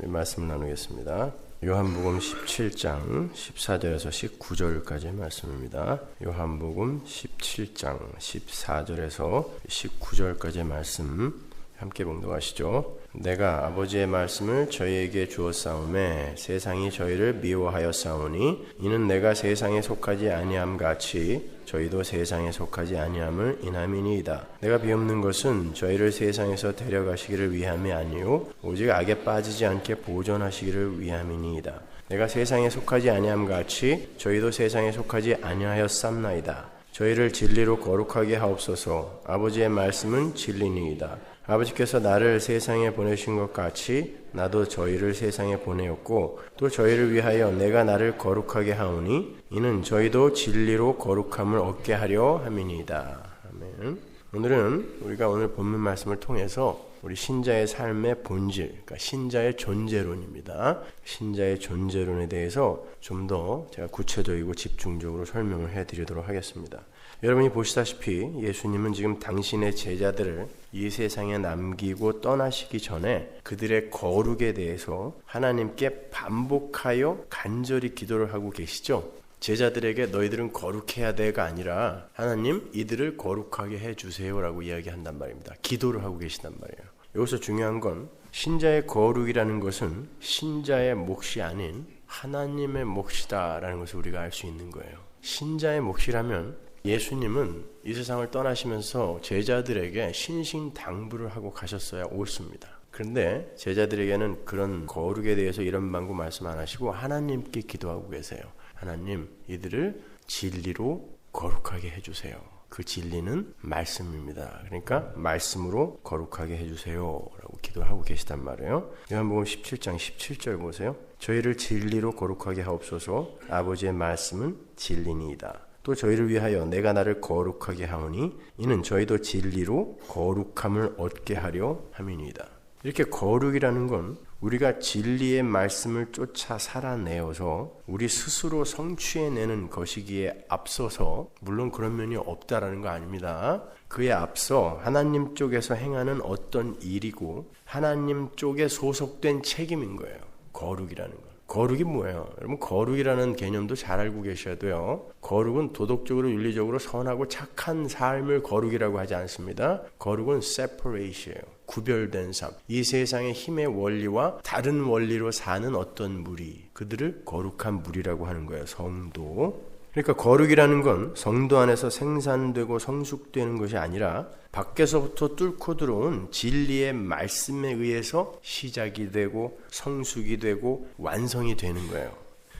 우리 말씀을 나누겠습니다. 요한복음 17장 14절에서 19절까지의 말씀입니다. 요한복음 17장 14절에서 19절까지의 말씀 함께 봉독하시죠. 내가 아버지의 말씀을 저희에게 주었사오매 세상이 저희를 미워하였사오니 이는 내가 세상에 속하지 아니함 같이 저희도 세상에 속하지 아니함을 인함이니이다. 내가 비옵는 것은 저희를 세상에서 데려가시기를 위함이 아니요 오직 악에 빠지지 않게 보존하시기를 위함이니이다. 내가 세상에 속하지 아니함 같이 저희도 세상에 속하지 아니하였삼나이다. 저희를 진리로 거룩하게 하옵소서. 아버지의 말씀은 진리니이다. 아버지께서 나를 세상에 보내신 것 같이 나도 저희를 세상에 보내었고 또 저희를 위하여 내가 나를 거룩하게 하오니 이는 저희도 진리로 거룩함을 얻게 하려 함이니이다. 아멘. 오늘은 우리가 오늘 본문 말씀을 통해서 우리 신자의 삶의 본질, 그러니까 신자의 존재론입니다. 신자의 존재론에 대해서 좀 더 제가 구체적이고 집중적으로 설명을 해드리도록 하겠습니다. 여러분이 보시다시피 예수님은 지금 당신의 제자들을 이 세상에 남기고 떠나시기 전에 그들의 거룩에 대해서 하나님께 반복하여 간절히 기도를 하고 계시죠. 제자들에게 너희들은 거룩해야 돼가 아니라 하나님 이들을 거룩하게 해주세요라고 이야기한단 말입니다. 기도를 하고 계시단 말이에요. 여기서 중요한 건 신자의 거룩이라는 것은 신자의 몫이 아닌 하나님의 몫이다라는 것을 우리가 알 수 있는 거예요. 신자의 몫이라면 예수님은 이 세상을 떠나시면서 제자들에게 신신당부를 하고 가셨어야 옳습니다. 그런데 제자들에게는 그런 거룩에 대해서 이런 방구 말씀 안 하시고 하나님께 기도하고 계세요. 하나님, 이들을 진리로 거룩하게 해주세요. 그 진리는 말씀입니다. 그러니까 말씀으로 거룩하게 해주세요 라고 기도하고 계시단 말이에요. 요한복음 17장 17절 보세요. 저희를 진리로 거룩하게 하옵소서. 아버지의 말씀은 진리니이다. 또 저희를 위하여 내가 나를 거룩하게 하오니 이는 저희도 진리로 거룩함을 얻게 하려 함이니이다. 이렇게 거룩이라는 건 우리가 진리의 말씀을 쫓아 살아내어서 우리 스스로 성취해내는 것이기에 앞서서 물론 그런 면이 없다라는 거 아닙니다. 그에 앞서 하나님 쪽에서 행하는 어떤 일이고 하나님 쪽에 소속된 책임인 거예요. 거룩이라는 건. 거룩이 뭐예요? 여러분 거룩이라는 개념도 잘 알고 계셔야 돼요. 거룩은 도덕적으로 윤리적으로 선하고 착한 삶을 거룩이라고 하지 않습니다. 거룩은 separate이에요. 구별된 삶. 이 세상의 힘의 원리와 다른 원리로 사는 어떤 무리. 그들을 거룩한 무리라고 하는 거예요. 성도. 그러니까 거룩이라는 건 성도 안에서 생산되고 성숙되는 것이 아니라 밖에서부터 뚫고 들어온 진리의 말씀에 의해서 시작이 되고 성숙이 되고 완성이 되는 거예요.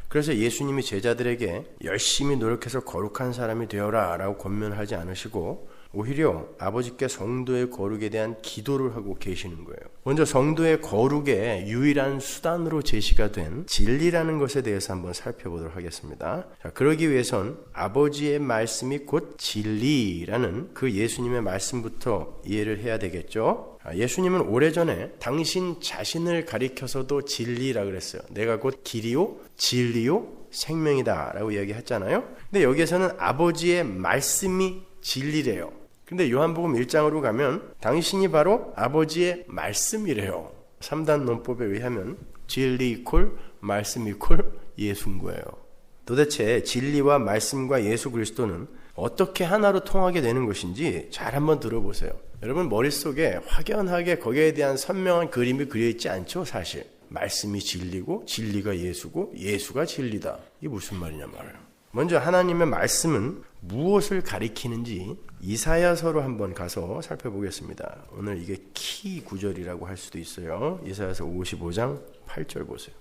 그래서 예수님이 제자들에게 열심히 노력해서 거룩한 사람이 되어라 라고 권면하지 않으시고 오히려 아버지께 성도의 거룩에 대한 기도를 하고 계시는 거예요. 먼저 성도의 거룩의 유일한 수단으로 제시가 된 진리라는 것에 대해서 한번 살펴보도록 하겠습니다. 자, 그러기 위해선 아버지의 말씀이 곧 진리라는 그 예수님의 말씀부터 이해를 해야 되겠죠. 예수님은 오래전에 당신 자신을 가리켜서도 진리라 그랬어요. 내가 곧 길이요 진리요 생명이다 라고 이야기했잖아요. 근데 여기에서는 아버지의 말씀이 진리래요. 근데 요한복음 1장으로 가면 당신이 바로 아버지의 말씀이래요. 3단 논법에 의하면 진리 이퀄 말씀 이퀄 예수인 거예요. 도대체 진리와 말씀과 예수 그리스도는 어떻게 하나로 통하게 되는 것인지 잘 한번 들어보세요. 여러분 머릿속에 확연하게 거기에 대한 선명한 그림이 그려있지 않죠 사실. 말씀이 진리고 진리가 예수고 예수가 진리다. 이게 무슨 말이냐 말이에요. 먼저 하나님의 말씀은 무엇을 가리키는지 이사야서로 한번 가서 살펴보겠습니다. 오늘 이게 키 구절이라고 할 수도 있어요. 이사야서 55장 8절 보세요.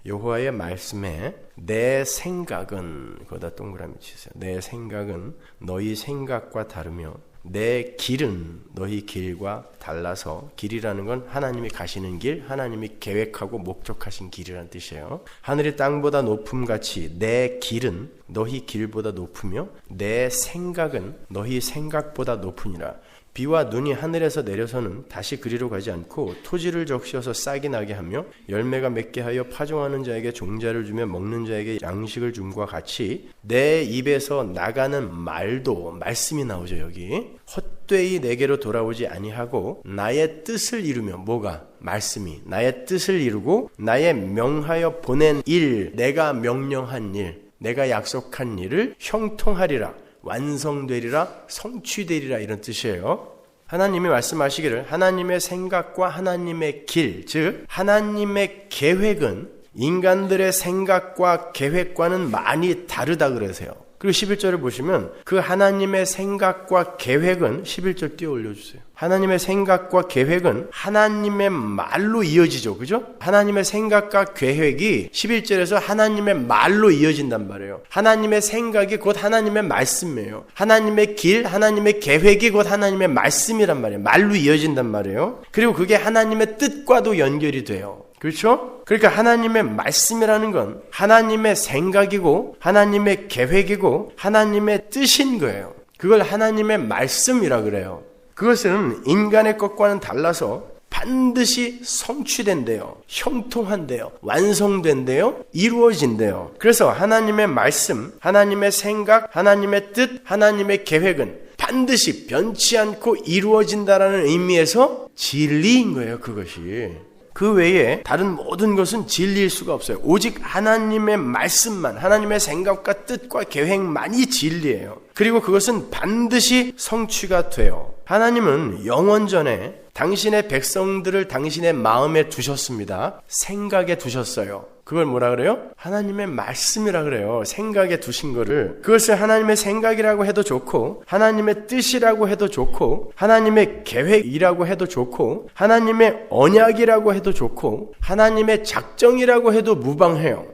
여호와의 말씀에 내 생각은 거기다 동그라미 치세요. 내 생각은 너희 생각과 다르며 내 길은 너희 길과 달라서 길이라는 건 하나님이 가시는 길, 하나님이 계획하고 목적하신 길이라는 뜻이에요. 하늘이 땅보다 높음같이 내 길은 너희 길보다 높으며 내 생각은 너희 생각보다 높으니라. 비와 눈이 하늘에서 내려서는 다시 그리로 가지 않고 토지를 적셔서 싹이 나게 하며 열매가 맺게 하여 파종하는 자에게 종자를 주며 먹는 자에게 양식을 줌과 같이 내 입에서 나가는 말도, 말씀이 나오죠. 여기 헛되이 내게로 돌아오지 아니하고 나의 뜻을 이루며, 뭐가? 말씀이 나의 뜻을 이루고 나의 명하여 보낸 일, 내가 명령한 일, 내가 약속한 일을 형통하리라, 완성되리라, 성취되리라, 이런 뜻이에요. 하나님이 말씀하시기를 하나님의 생각과 하나님의 길, 즉 하나님의 계획은 인간들의 생각과 계획과는 많이 다르다 그러세요. 그리고 11절을 보시면 그 하나님의 생각과 계획은, 11절 띄워 올려주세요. 하나님의 생각과 계획은 하나님의 말로 이어지죠. 그죠? 하나님의 생각과 계획이 11절에서 하나님의 말로 이어진단 말이에요. 하나님의 생각이 곧 하나님의 말씀이에요. 하나님의 길, 하나님의 계획이 곧 하나님의 말씀이란 말이에요. 말로 이어진단 말이에요. 그리고 그게 하나님의 뜻과도 연결이 돼요. 그렇죠? 그러니까 하나님의 말씀이라는 건 하나님의 생각이고 하나님의 계획이고 하나님의 뜻인 거예요. 그걸 하나님의 말씀이라 그래요. 그것은 인간의 것과는 달라서 반드시 성취된대요. 형통한대요. 완성된대요. 이루어진대요. 그래서 하나님의 말씀, 하나님의 생각, 하나님의 뜻, 하나님의 계획은 반드시 변치 않고 이루어진다라는 의미에서 진리인 거예요. 그것이. 그 외에 다른 모든 것은 진리일 수가 없어요. 오직 하나님의 말씀만, 하나님의 생각과 뜻과 계획만이 진리예요. 그리고 그것은 반드시 성취가 돼요. 하나님은 영원전에 당신의 백성들을 당신의 마음에 두셨습니다. 생각에 두셨어요. 그걸 뭐라 그래요? 하나님의 말씀이라 그래요. 생각에 두신 거를. 그것을 하나님의 생각이라고 해도 좋고, 하나님의 뜻이라고 해도 좋고, 하나님의 계획이라고 해도 좋고, 하나님의 언약이라고 해도 좋고, 하나님의 작정이라고 해도 무방해요.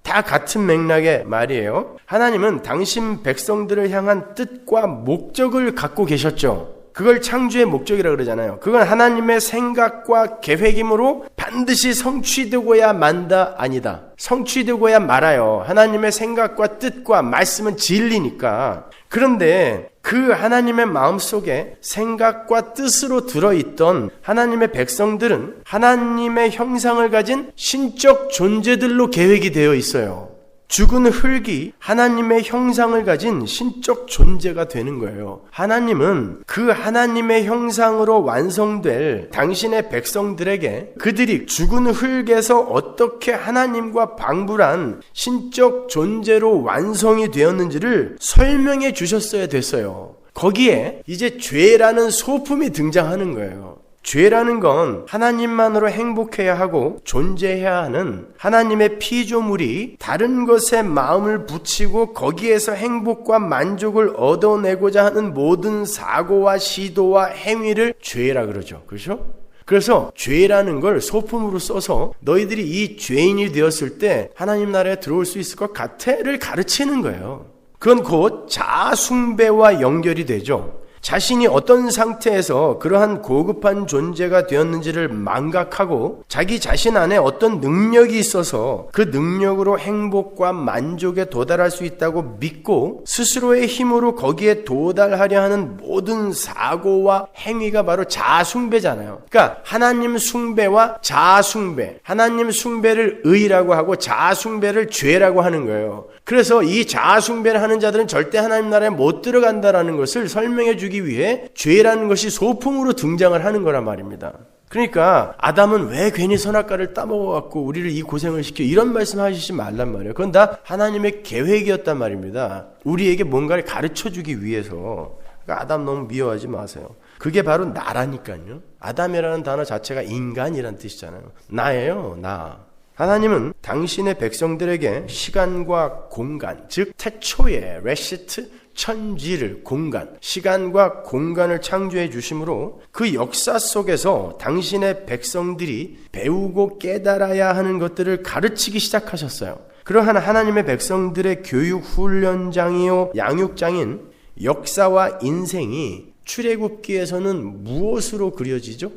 다 같은 맥락의 말이에요. 하나님은 당신 백성들을 향한 뜻과 목적을 갖고 계셨죠. 그걸 창조의 목적이라고 그러잖아요. 그건 하나님의 생각과 계획이므로 반드시 성취되고야 만다, 아니다. 성취되고야 말아요. 하나님의 생각과 뜻과 말씀은 진리니까. 그런데 그 하나님의 마음속에 생각과 뜻으로 들어있던 하나님의 백성들은 하나님의 형상을 가진 신적 존재들로 계획이 되어 있어요. 죽은 흙이 하나님의 형상을 가진 신적 존재가 되는 거예요. 하나님은 그 하나님의 형상으로 완성될 당신의 백성들에게 그들이 죽은 흙에서 어떻게 하나님과 방불한 신적 존재로 완성이 되었는지를 설명해 주셨어야 됐어요. 거기에 이제 죄라는 소품이 등장하는 거예요. 죄라는 건 하나님만으로 행복해야 하고 존재해야 하는 하나님의 피조물이 다른 것에 마음을 붙이고 거기에서 행복과 만족을 얻어내고자 하는 모든 사고와 시도와 행위를 죄라 그러죠. 그렇죠? 그래서 죄라는 걸 소품으로 써서 너희들이 이 죄인이 되었을 때 하나님 나라에 들어올 수 있을 것 같아를 가르치는 거예요. 그건 곧 자아 숭배와 연결이 되죠. 자신이 어떤 상태에서 그러한 고급한 존재가 되었는지를 망각하고 자기 자신 안에 어떤 능력이 있어서 그 능력으로 행복과 만족에 도달할 수 있다고 믿고 스스로의 힘으로 거기에 도달하려 하는 모든 사고와 행위가 바로 자아 숭배잖아요. 그러니까 하나님 숭배와 자아 숭배, 하나님 숭배를 의라고 하고 자아 숭배를 죄라고 하는 거예요. 그래서 이 자아 숭배를 하는 자들은 절대 하나님 나라에 못 들어간다라는 것을 설명해 주기 위해 죄라는 것이 소품으로 등장을 하는 거란 말입니다. 그러니까 아담은 왜 괜히 선악과를 따먹어갖고 우리를 이 고생을 시켜, 이런 말씀 하시지 말란 말이에요. 그건 다 하나님의 계획이었단 말입니다. 우리에게 뭔가를 가르쳐주기 위해서. 그러니까 아담 너무 미워하지 마세요. 그게 바로 나라니까요. 아담이라는 단어 자체가 인간이란 뜻이잖아요. 나예요, 나. 하나님은 당신의 백성들에게 시간과 공간, 즉 태초에 레시트, 천지를, 공간, 시간과 공간을 창조해 주심으로 그 역사 속에서 당신의 백성들이 배우고 깨달아야 하는 것들을 가르치기 시작하셨어요. 그러한 하나님의 백성들의 교육 훈련장이요 양육장인 역사와 인생이 출애굽기에서는 무엇으로 그려지죠?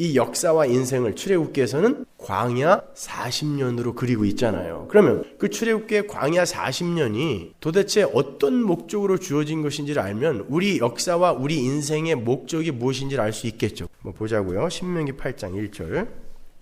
이 역사와 인생을 출애굽기에서는 광야 40년으로 그리고 있잖아요. 그러면 그 출애굽기의 광야 40년이 도대체 어떤 목적으로 주어진 것인지를 알면 우리 역사와 우리 인생의 목적이 무엇인지를 알 수 있겠죠. 보자고요. 신명기 8장 1절.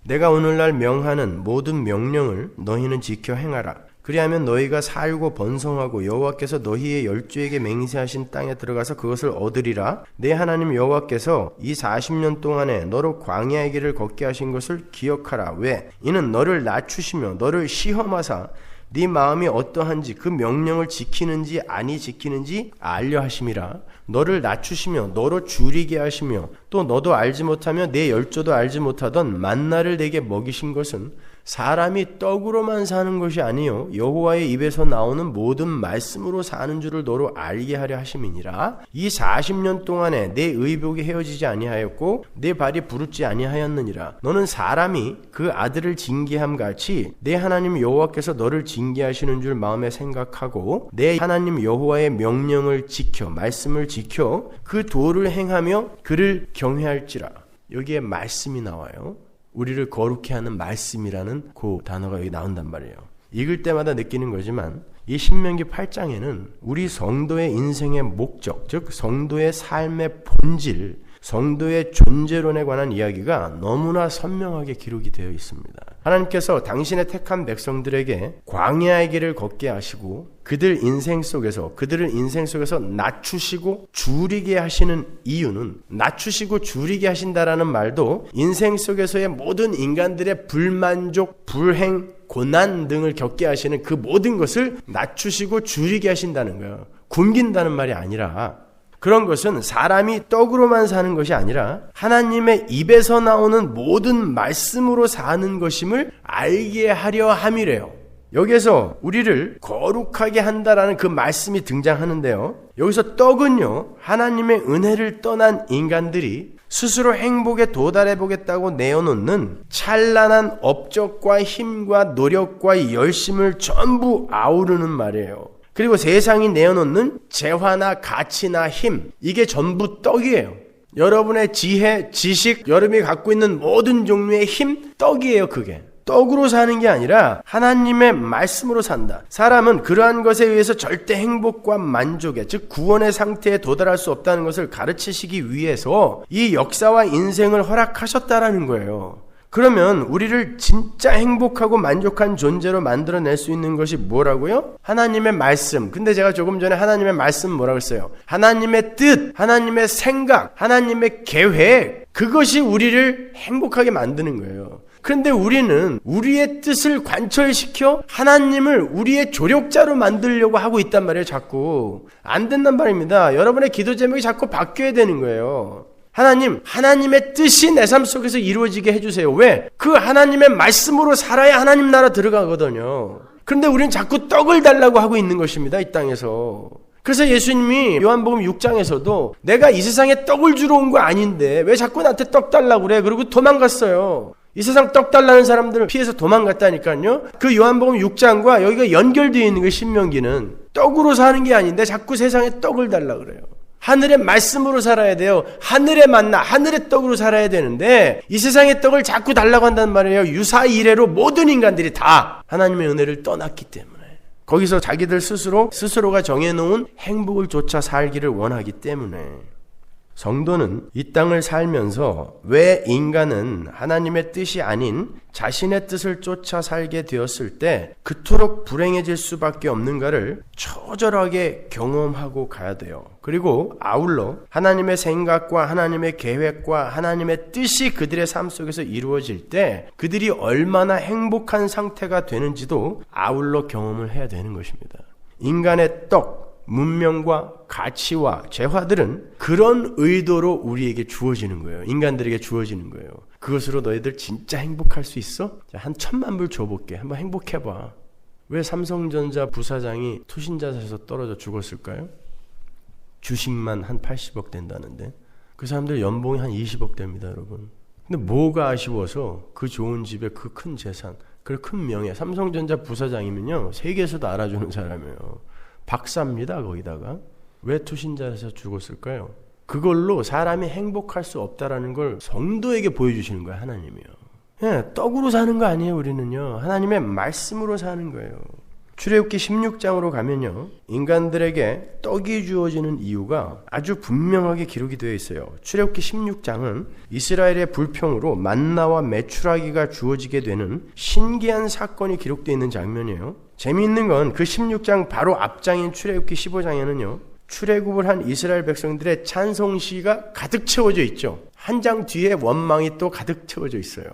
내가 오늘날 명하는 모든 명령을 너희는 지켜 행하라. 그리하면 너희가 살고 번성하고 여호와께서 너희의 열조에게 맹세하신 땅에 들어가서 그것을 얻으리라. 내 하나님 여호와께서 이 40년 동안에 너로 광야의 길을 걷게 하신 것을 기억하라. 왜? 이는 너를 낮추시며 너를 시험하사 네 마음이 어떠한지 그 명령을 지키는지 아니 지키는지 알려 하심이라. 너를 낮추시며 너로 줄이게 하시며 또 너도 알지 못하며 내 열조도 알지 못하던 만나를 내게 먹이신 것은 사람이 떡으로만 사는 것이 아니요 여호와의 입에서 나오는 모든 말씀으로 사는 줄을 너로 알게 하려 하심이니라. 이 40년 동안에 내 의복이 헤어지지 아니하였고 내 발이 부르지 아니하였느니라. 너는 사람이 그 아들을 징계함 같이 내 하나님 여호와께서 너를 징계하시는 줄 마음에 생각하고 내 하나님 여호와의 명령을 지켜 말씀을 지켜 그 도를 행하며 그를 경외할지라. 여기에 말씀이 나와요. 우리를 거룩해 하는 말씀이라는 그 단어가 여기 나온단 말이에요. 읽을 때마다 느끼는 거지만 이 신명기 8장에는 우리 성도의 인생의 목적, 즉 성도의 삶의 본질, 성도의 존재론에 관한 이야기가 너무나 선명하게 기록이 되어 있습니다. 하나님께서 당신의 택한 백성들에게 광야의 길을 걷게 하시고 그들을 인생 속에서 낮추시고 줄이게 하시는 이유는, 낮추시고 줄이게 하신다라는 말도 인생 속에서의 모든 인간들의 불만족, 불행, 고난 등을 겪게 하시는 그 모든 것을 낮추시고 줄이게 하신다는 거예요. 굶긴다는 말이 아니라, 그런 것은 사람이 떡으로만 사는 것이 아니라 하나님의 입에서 나오는 모든 말씀으로 사는 것임을 알게 하려 함이래요. 여기서 우리를 거룩하게 한다라는 그 말씀이 등장하는데요. 여기서 떡은요, 하나님의 은혜를 떠난 인간들이 스스로 행복에 도달해 보겠다고 내어놓는 찬란한 업적과 힘과 노력과 열심을 전부 아우르는 말이에요. 그리고 세상이 내어놓는 재화나 가치나 힘, 이게 전부 떡이에요. 여러분의 지혜, 지식, 여러분이 갖고 있는 모든 종류의 힘, 떡이에요. 그게 떡으로 사는 게 아니라 하나님의 말씀으로 산다. 사람은 그러한 것에 의해서 절대 행복과 만족에, 즉 구원의 상태에 도달할 수 없다는 것을 가르치시기 위해서 이 역사와 인생을 허락하셨다라는 거예요. 그러면 우리를 진짜 행복하고 만족한 존재로 만들어낼 수 있는 것이 뭐라고요? 하나님의 말씀. 근데 제가 조금 전에 하나님의 말씀 뭐라고 했어요? 하나님의 뜻, 하나님의 생각, 하나님의 계획, 그것이 우리를 행복하게 만드는 거예요. 그런데 우리는 우리의 뜻을 관철시켜 하나님을 우리의 조력자로 만들려고 하고 있단 말이에요. 자꾸 안 된단 말입니다. 여러분의 기도 제목이 자꾸 바뀌어야 되는 거예요. 하나님, 하나님의 뜻이 내 삶 속에서 이루어지게 해주세요. 왜? 그 하나님의 말씀으로 살아야 하나님 나라 들어가거든요. 그런데 우리는 자꾸 떡을 달라고 하고 있는 것입니다. 이 땅에서. 그래서 예수님이 요한복음 6장에서도 내가 이 세상에 떡을 주러 온 거 아닌데 왜 자꾸 나한테 떡 달라고 그래? 그리고 도망갔어요. 이 세상 떡 달라는 사람들을 피해서 도망갔다니까요. 그 요한복음 6장과 여기가 연결되어 있는 게 신명기는 떡으로 사는 게 아닌데 자꾸 세상에 떡을 달라고 그래요. 하늘의 말씀으로 살아야 돼요. 하늘의 만나, 하늘의 떡으로 살아야 되는데 이 세상의 떡을 자꾸 달라고 한단 말이에요. 유사 이래로 모든 인간들이 다 하나님의 은혜를 떠났기 때문에 거기서 자기들 스스로가 정해놓은 행복을 쫓아 살기를 원하기 때문에 성도는 이 땅을 살면서 왜 인간은 하나님의 뜻이 아닌 자신의 뜻을 쫓아 살게 되었을 때 그토록 불행해질 수밖에 없는가를 처절하게 경험하고 가야 돼요. 그리고 아울러 하나님의 생각과 하나님의 계획과 하나님의 뜻이 그들의 삶 속에서 이루어질 때 그들이 얼마나 행복한 상태가 되는지도 아울러 경험을 해야 되는 것입니다. 인간의 떡, 문명과 가치와 재화들은 그런 의도로 우리에게 주어지는 거예요. 인간들에게 주어지는 거예요. 그것으로 너희들 진짜 행복할 수 있어? 자, 한 1,000만 불 줘볼게. 한번 행복해봐. 왜 삼성전자 부사장이 투신자사에서 떨어져 죽었을까요? 주식만 한 80억 된다는데 그 사람들 연봉이 한 20억 됩니다, 여러분. 근데 뭐가 아쉬워서 그 좋은 집에 그 큰 재산, 그 큰 명예, 삼성전자 부사장이면요 세계에서도 알아주는 사람이에요. 박사입니다. 거기다가 왜 투신자에서 죽었을까요? 그걸로 사람이 행복할 수 없다라는 걸 성도에게 보여주시는 거예요. 하나님이요. 예, 떡으로 사는 거 아니에요. 우리는요. 하나님의 말씀으로 사는 거예요. 출애굽기 16장으로 가면요, 인간들에게 떡이 주어지는 이유가 아주 분명하게 기록이 되어 있어요. 출애굽기 16장은 이스라엘의 불평으로 만나와 메추라기가 주어지게 되는 신기한 사건이 기록되어 있는 장면이에요. 재미있는 건 그 16장 바로 앞장인 출애굽기 15장에는요, 출애굽을 한 이스라엘 백성들의 찬송시가 가득 채워져 있죠. 한 장 뒤에 원망이 또 가득 채워져 있어요.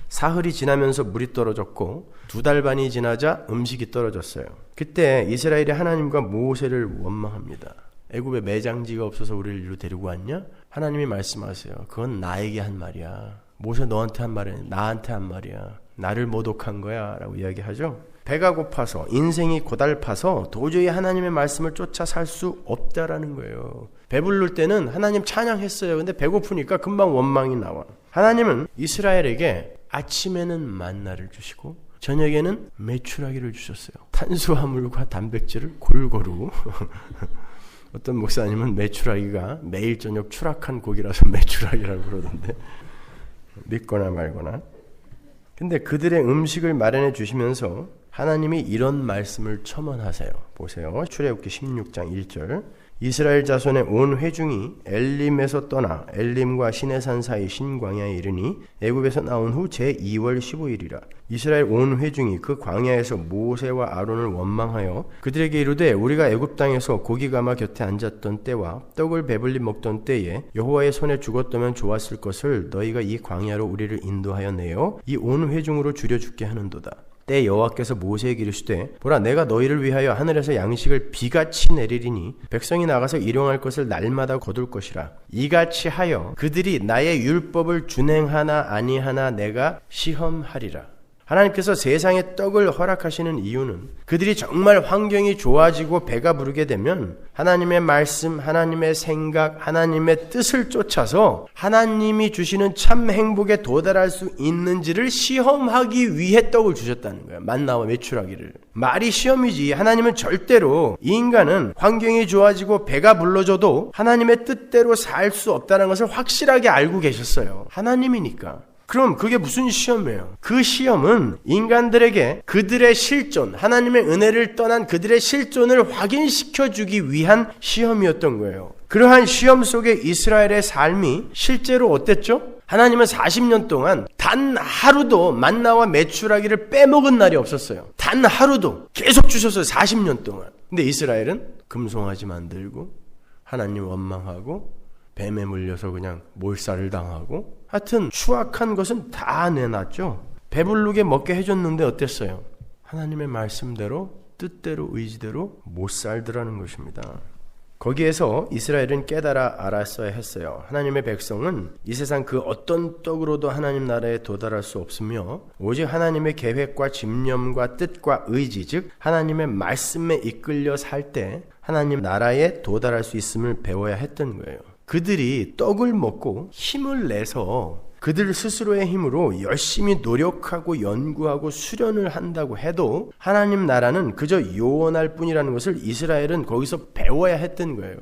사흘이 지나면서 물이 떨어졌고 2달 반이 지나자 음식이 떨어졌어요. 그때 이스라엘이 하나님과 모세를 원망합니다. 애굽에 매장지가 없어서 우리를 이리로 데리고 왔냐? 하나님이 말씀하세요. 그건 나에게 한 말이야. 모세 너한테 한 말이야. 나한테 한 말이야. 나를 모독한 거야 라고 이야기하죠. 배가 고파서 인생이 고달파서 도저히 하나님의 말씀을 쫓아 살 수 없다라는 거예요. 배부를 때는 하나님 찬양했어요. 근데 배고프니까 금방 원망이 나와. 하나님은 이스라엘에게 아침에는 만나를 주시고 저녁에는 메추라기를 주셨어요. 탄수화물과 단백질을 골고루. 어떤 목사님은 메추라기가 매일 저녁 추락한 고기라서 메추라기라고 그러던데, 믿거나 말거나. 근데 그들의 음식을 마련해 주시면서 하나님이 이런 말씀을 첨언하세요. 보세요. 출애굽기 16장 1절. 이스라엘 자손의 온 회중이 엘림에서 떠나 엘림과 시내산 사이 신광야에 이르니 애굽에서 나온 후 제2월 15일이라. 이스라엘 온 회중이 그 광야에서 모세와 아론을 원망하여 그들에게 이르되 우리가 애굽 땅에서 고기 가마 곁에 앉았던 때와 떡을 배불리 먹던 때에 여호와의 손에 죽었다면 좋았을 것을 너희가 이 광야로 우리를 인도하여 내어 이 온 회중으로 줄여 죽게 하는도다. 때 여호와께서 모세에게 이르시되 보라 내가 너희를 위하여 하늘에서 양식을 비같이 내리리니 백성이 나가서 일용할 것을 날마다 거둘 것이라. 이같이 하여 그들이 나의 율법을 준행하나 아니하나 내가 시험하리라. 하나님께서 세상에 떡을 허락하시는 이유는 그들이 정말 환경이 좋아지고 배가 부르게 되면 하나님의 말씀, 하나님의 생각, 하나님의 뜻을 쫓아서 하나님이 주시는 참 행복에 도달할 수 있는지를 시험하기 위해 떡을 주셨다는 거예요. 만나와 메추라기를. 말이 시험이지 하나님은 절대로 이 인간은 환경이 좋아지고 배가 불러져도 하나님의 뜻대로 살 수 없다는 것을 확실하게 알고 계셨어요. 하나님이니까. 그럼 그게 무슨 시험이에요? 그 시험은 인간들에게 그들의 실존, 하나님의 은혜를 떠난 그들의 실존을 확인시켜주기 위한 시험이었던 거예요. 그러한 시험 속에 이스라엘의 삶이 실제로 어땠죠? 하나님은 40년 동안 단 하루도 만나와 메추라기를 빼먹은 날이 없었어요. 단 하루도 계속 주셨어요. 40년 동안. 근데 이스라엘은 금송아지 만들고 하나님 원망하고 뱀에 물려서 그냥 몰살을 당하고 하여튼 추악한 것은 다 내놨죠. 배부르게 먹게 해줬는데 어땠어요? 하나님의 말씀대로 뜻대로 의지대로 못 살더라는 것입니다. 거기에서 이스라엘은 깨달아 알았어야 했어요. 하나님의 백성은 이 세상 그 어떤 떡으로도 하나님 나라에 도달할 수 없으며 오직 하나님의 계획과 집념과 뜻과 의지, 즉 하나님의 말씀에 이끌려 살 때 하나님 나라에 도달할 수 있음을 배워야 했던 거예요. 그들이 떡을 먹고 힘을 내서 그들 스스로의 힘으로 열심히 노력하고 연구하고 수련을 한다고 해도 하나님 나라는 그저 요원할 뿐이라는 것을 이스라엘은 거기서 배워야 했던 거예요.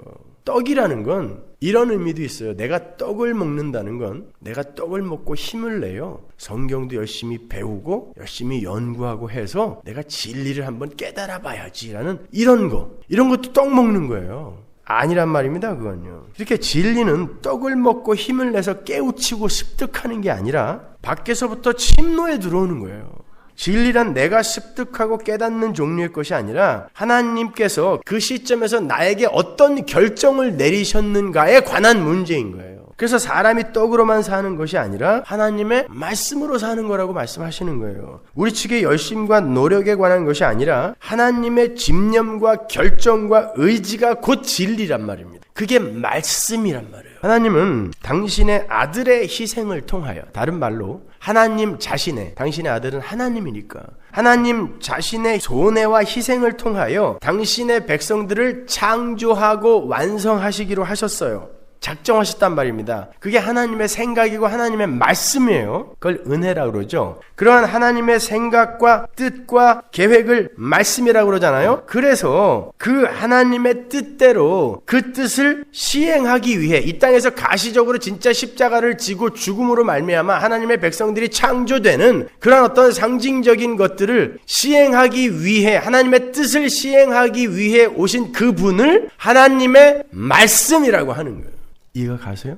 떡이라는 건 이런 의미도 있어요. 내가 떡을 먹는다는 건 내가 떡을 먹고 힘을 내요. 성경도 열심히 배우고 열심히 연구하고 해서 내가 진리를 한번 깨달아 봐야지라는 이런 것도 떡 먹는 거예요. 아니란 말입니다. 그건요. 이렇게 진리는 떡을 먹고 힘을 내서 깨우치고 습득하는 게 아니라 밖에서부터 침노에 들어오는 거예요. 진리란 내가 습득하고 깨닫는 종류의 것이 아니라 하나님께서 그 시점에서 나에게 어떤 결정을 내리셨는가에 관한 문제인 거예요. 그래서 사람이 떡으로만 사는 것이 아니라 하나님의 말씀으로 사는 거라고 말씀하시는 거예요. 우리 측의 열심과 노력에 관한 것이 아니라 하나님의 집념과 결정과 의지가 곧 진리란 말입니다. 그게 말씀이란 말이에요. 하나님은 당신의 아들의 희생을 통하여, 다른 말로 하나님 자신의, 당신의 아들은 하나님이니까 하나님 자신의 손해와 희생을 통하여 당신의 백성들을 창조하고 완성하시기로 하셨어요. 작정하셨단 말입니다. 그게 하나님의 생각이고 하나님의 말씀이에요. 그걸 은혜라고 그러죠. 그러한 하나님의 생각과 뜻과 계획을 말씀이라고 그러잖아요. 그래서 그 하나님의 뜻대로 그 뜻을 시행하기 위해 이 땅에서 가시적으로 진짜 십자가를 지고 죽음으로 말미암아 하나님의 백성들이 창조되는 그런 어떤 상징적인 것들을 시행하기 위해 하나님의 뜻을 시행하기 위해 오신 그분을 하나님의 말씀이라고 하는 거예요. 이해가 가세요?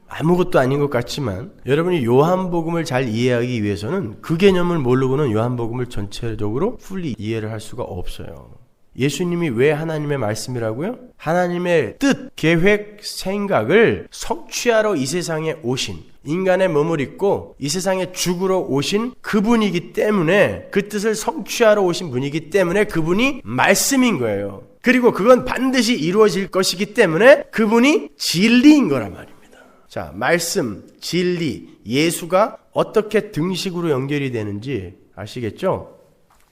아무것도 아닌 것 같지만 여러분이 요한복음을 잘 이해하기 위해서는 그 개념을 모르고는 요한복음을 전체적으로 풀리 이해를 할 수가 없어요. 예수님이 왜 하나님의 말씀이라고요? 하나님의 뜻, 계획, 생각을 성취하러 이 세상에 오신 인간의 몸을 입고 이 세상에 죽으러 오신 그분이기 때문에 그 뜻을 성취하러 오신 분이기 때문에 그분이 말씀인 거예요. 그리고 그건 반드시 이루어질 것이기 때문에 그분이 진리인 거란 말입니다. 자, 말씀, 진리, 예수가 어떻게 등식으로 연결이 되는지 아시겠죠?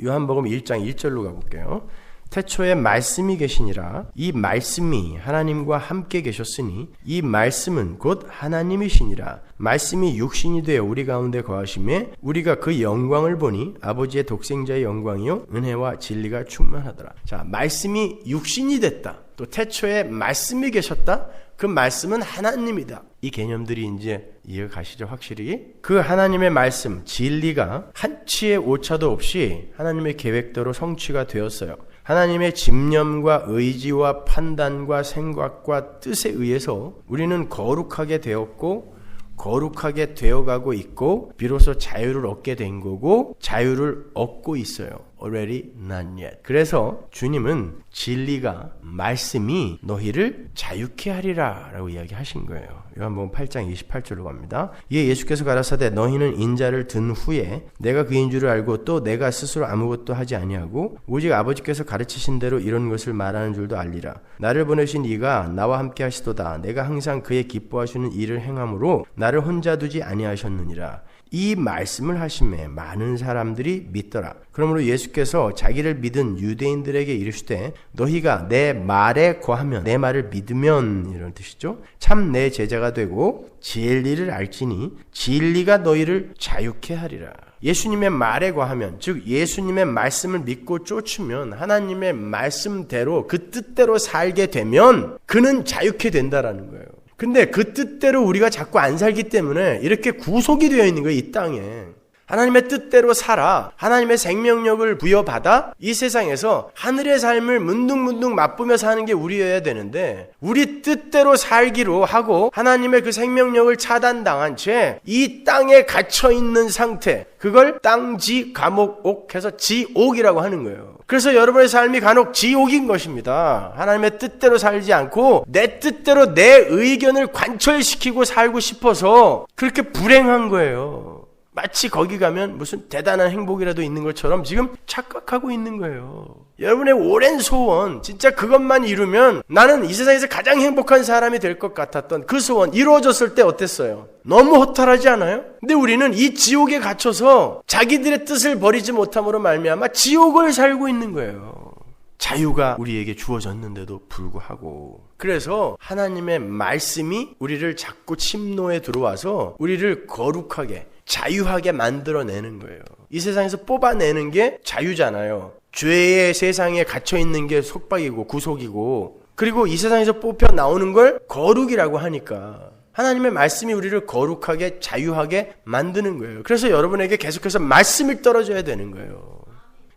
요한복음 1장 1절로 가볼게요. 태초에 말씀이 계시니라. 이 말씀이 하나님과 함께 계셨으니 이 말씀은 곧 하나님이시니라. 말씀이 육신이 되어 우리 가운데 거하심에 우리가 그 영광을 보니 아버지의 독생자의 영광이요 은혜와 진리가 충만하더라. 자, 말씀이 육신이 됐다. 또 태초에 말씀이 계셨다. 그 말씀은 하나님이다. 이 개념들이 이제 이해가 가시죠? 확실히 그 하나님의 말씀, 진리가 한치의 오차도 없이 하나님의 계획대로 성취가 되었어요. 하나님의 집념과 의지와 판단과 생각과 뜻에 의해서 우리는 거룩하게 되었고 거룩하게 되어가고 있고 비로소 자유를 얻게 된 거고 자유를 얻고 있어요. Already not yet. 그래서 주님은 진리가 말씀이 너희를 자유케 하리라 라고 이야기하신 거예요. 요한복음 8장 28절로 갑니다. 이에 예수께서 가라사대 너희는 인자를 든 후에 내가 그인 줄을 알고 또 내가 스스로 아무것도 하지 아니하고 오직 아버지께서 가르치신 대로 이런 것을 말하는 줄도 알리라. 나를 보내신 이가 나와 함께 하시도다. 내가 항상 그의 기뻐하시는 일을 행함으로 나를 혼자 두지 아니하셨느니라. 이 말씀을 하심에 많은 사람들이 믿더라. 그러므로 예수께서 자기를 믿은 유대인들에게 이르시되 너희가 내 말에 거하면 내 말을 믿으면 이런 뜻이죠. 참 내 제자가 되고 진리를 알지니 진리가 너희를 자유케 하리라. 예수님의 말에 거하면 즉 예수님의 말씀을 믿고 쫓으면 하나님의 말씀대로 그 뜻대로 살게 되면 그는 자유케 된다라는 거예요. 근데 그 뜻대로 우리가 자꾸 안 살기 때문에 이렇게 구속이 되어 있는 거예요. 이 땅에. 하나님의 뜻대로 살아 하나님의 생명력을 부여받아 이 세상에서 하늘의 삶을 문득문득 맛보며 사는 게 우리여야 되는데 우리 뜻대로 살기로 하고 하나님의 그 생명력을 차단당한 채 이 땅에 갇혀있는 상태, 그걸 땅지 감옥 해서 지옥이라고 하는 거예요. 그래서 여러분의 삶이 간혹 지옥인 것입니다. 하나님의 뜻대로 살지 않고 내 뜻대로 내 의견을 관철시키고 살고 싶어서 그렇게 불행한 거예요. 마치 거기 가면 무슨 대단한 행복이라도 있는 것처럼 지금 착각하고 있는 거예요. 여러분의 오랜 소원, 진짜 그것만 이루면 나는 이 세상에서 가장 행복한 사람이 될 것 같았던 그 소원 이루어졌을 때 어땠어요? 너무 허탈하지 않아요? 근데 우리는 이 지옥에 갇혀서 자기들의 뜻을 버리지 못함으로 말미암아 지옥을 살고 있는 거예요. 자유가 우리에게 주어졌는데도 불구하고. 그래서 하나님의 말씀이 우리를 자꾸 침노에 들어와서 우리를 거룩하게 자유하게 만들어내는 거예요. 이 세상에서 뽑아내는 게 자유잖아요. 죄의 세상에 갇혀있는 게 속박이고 구속이고, 그리고 이 세상에서 뽑혀 나오는 걸 거룩이라고 하니까 하나님의 말씀이 우리를 거룩하게 자유하게 만드는 거예요. 그래서 여러분에게 계속해서 말씀이 떨어져야 되는 거예요.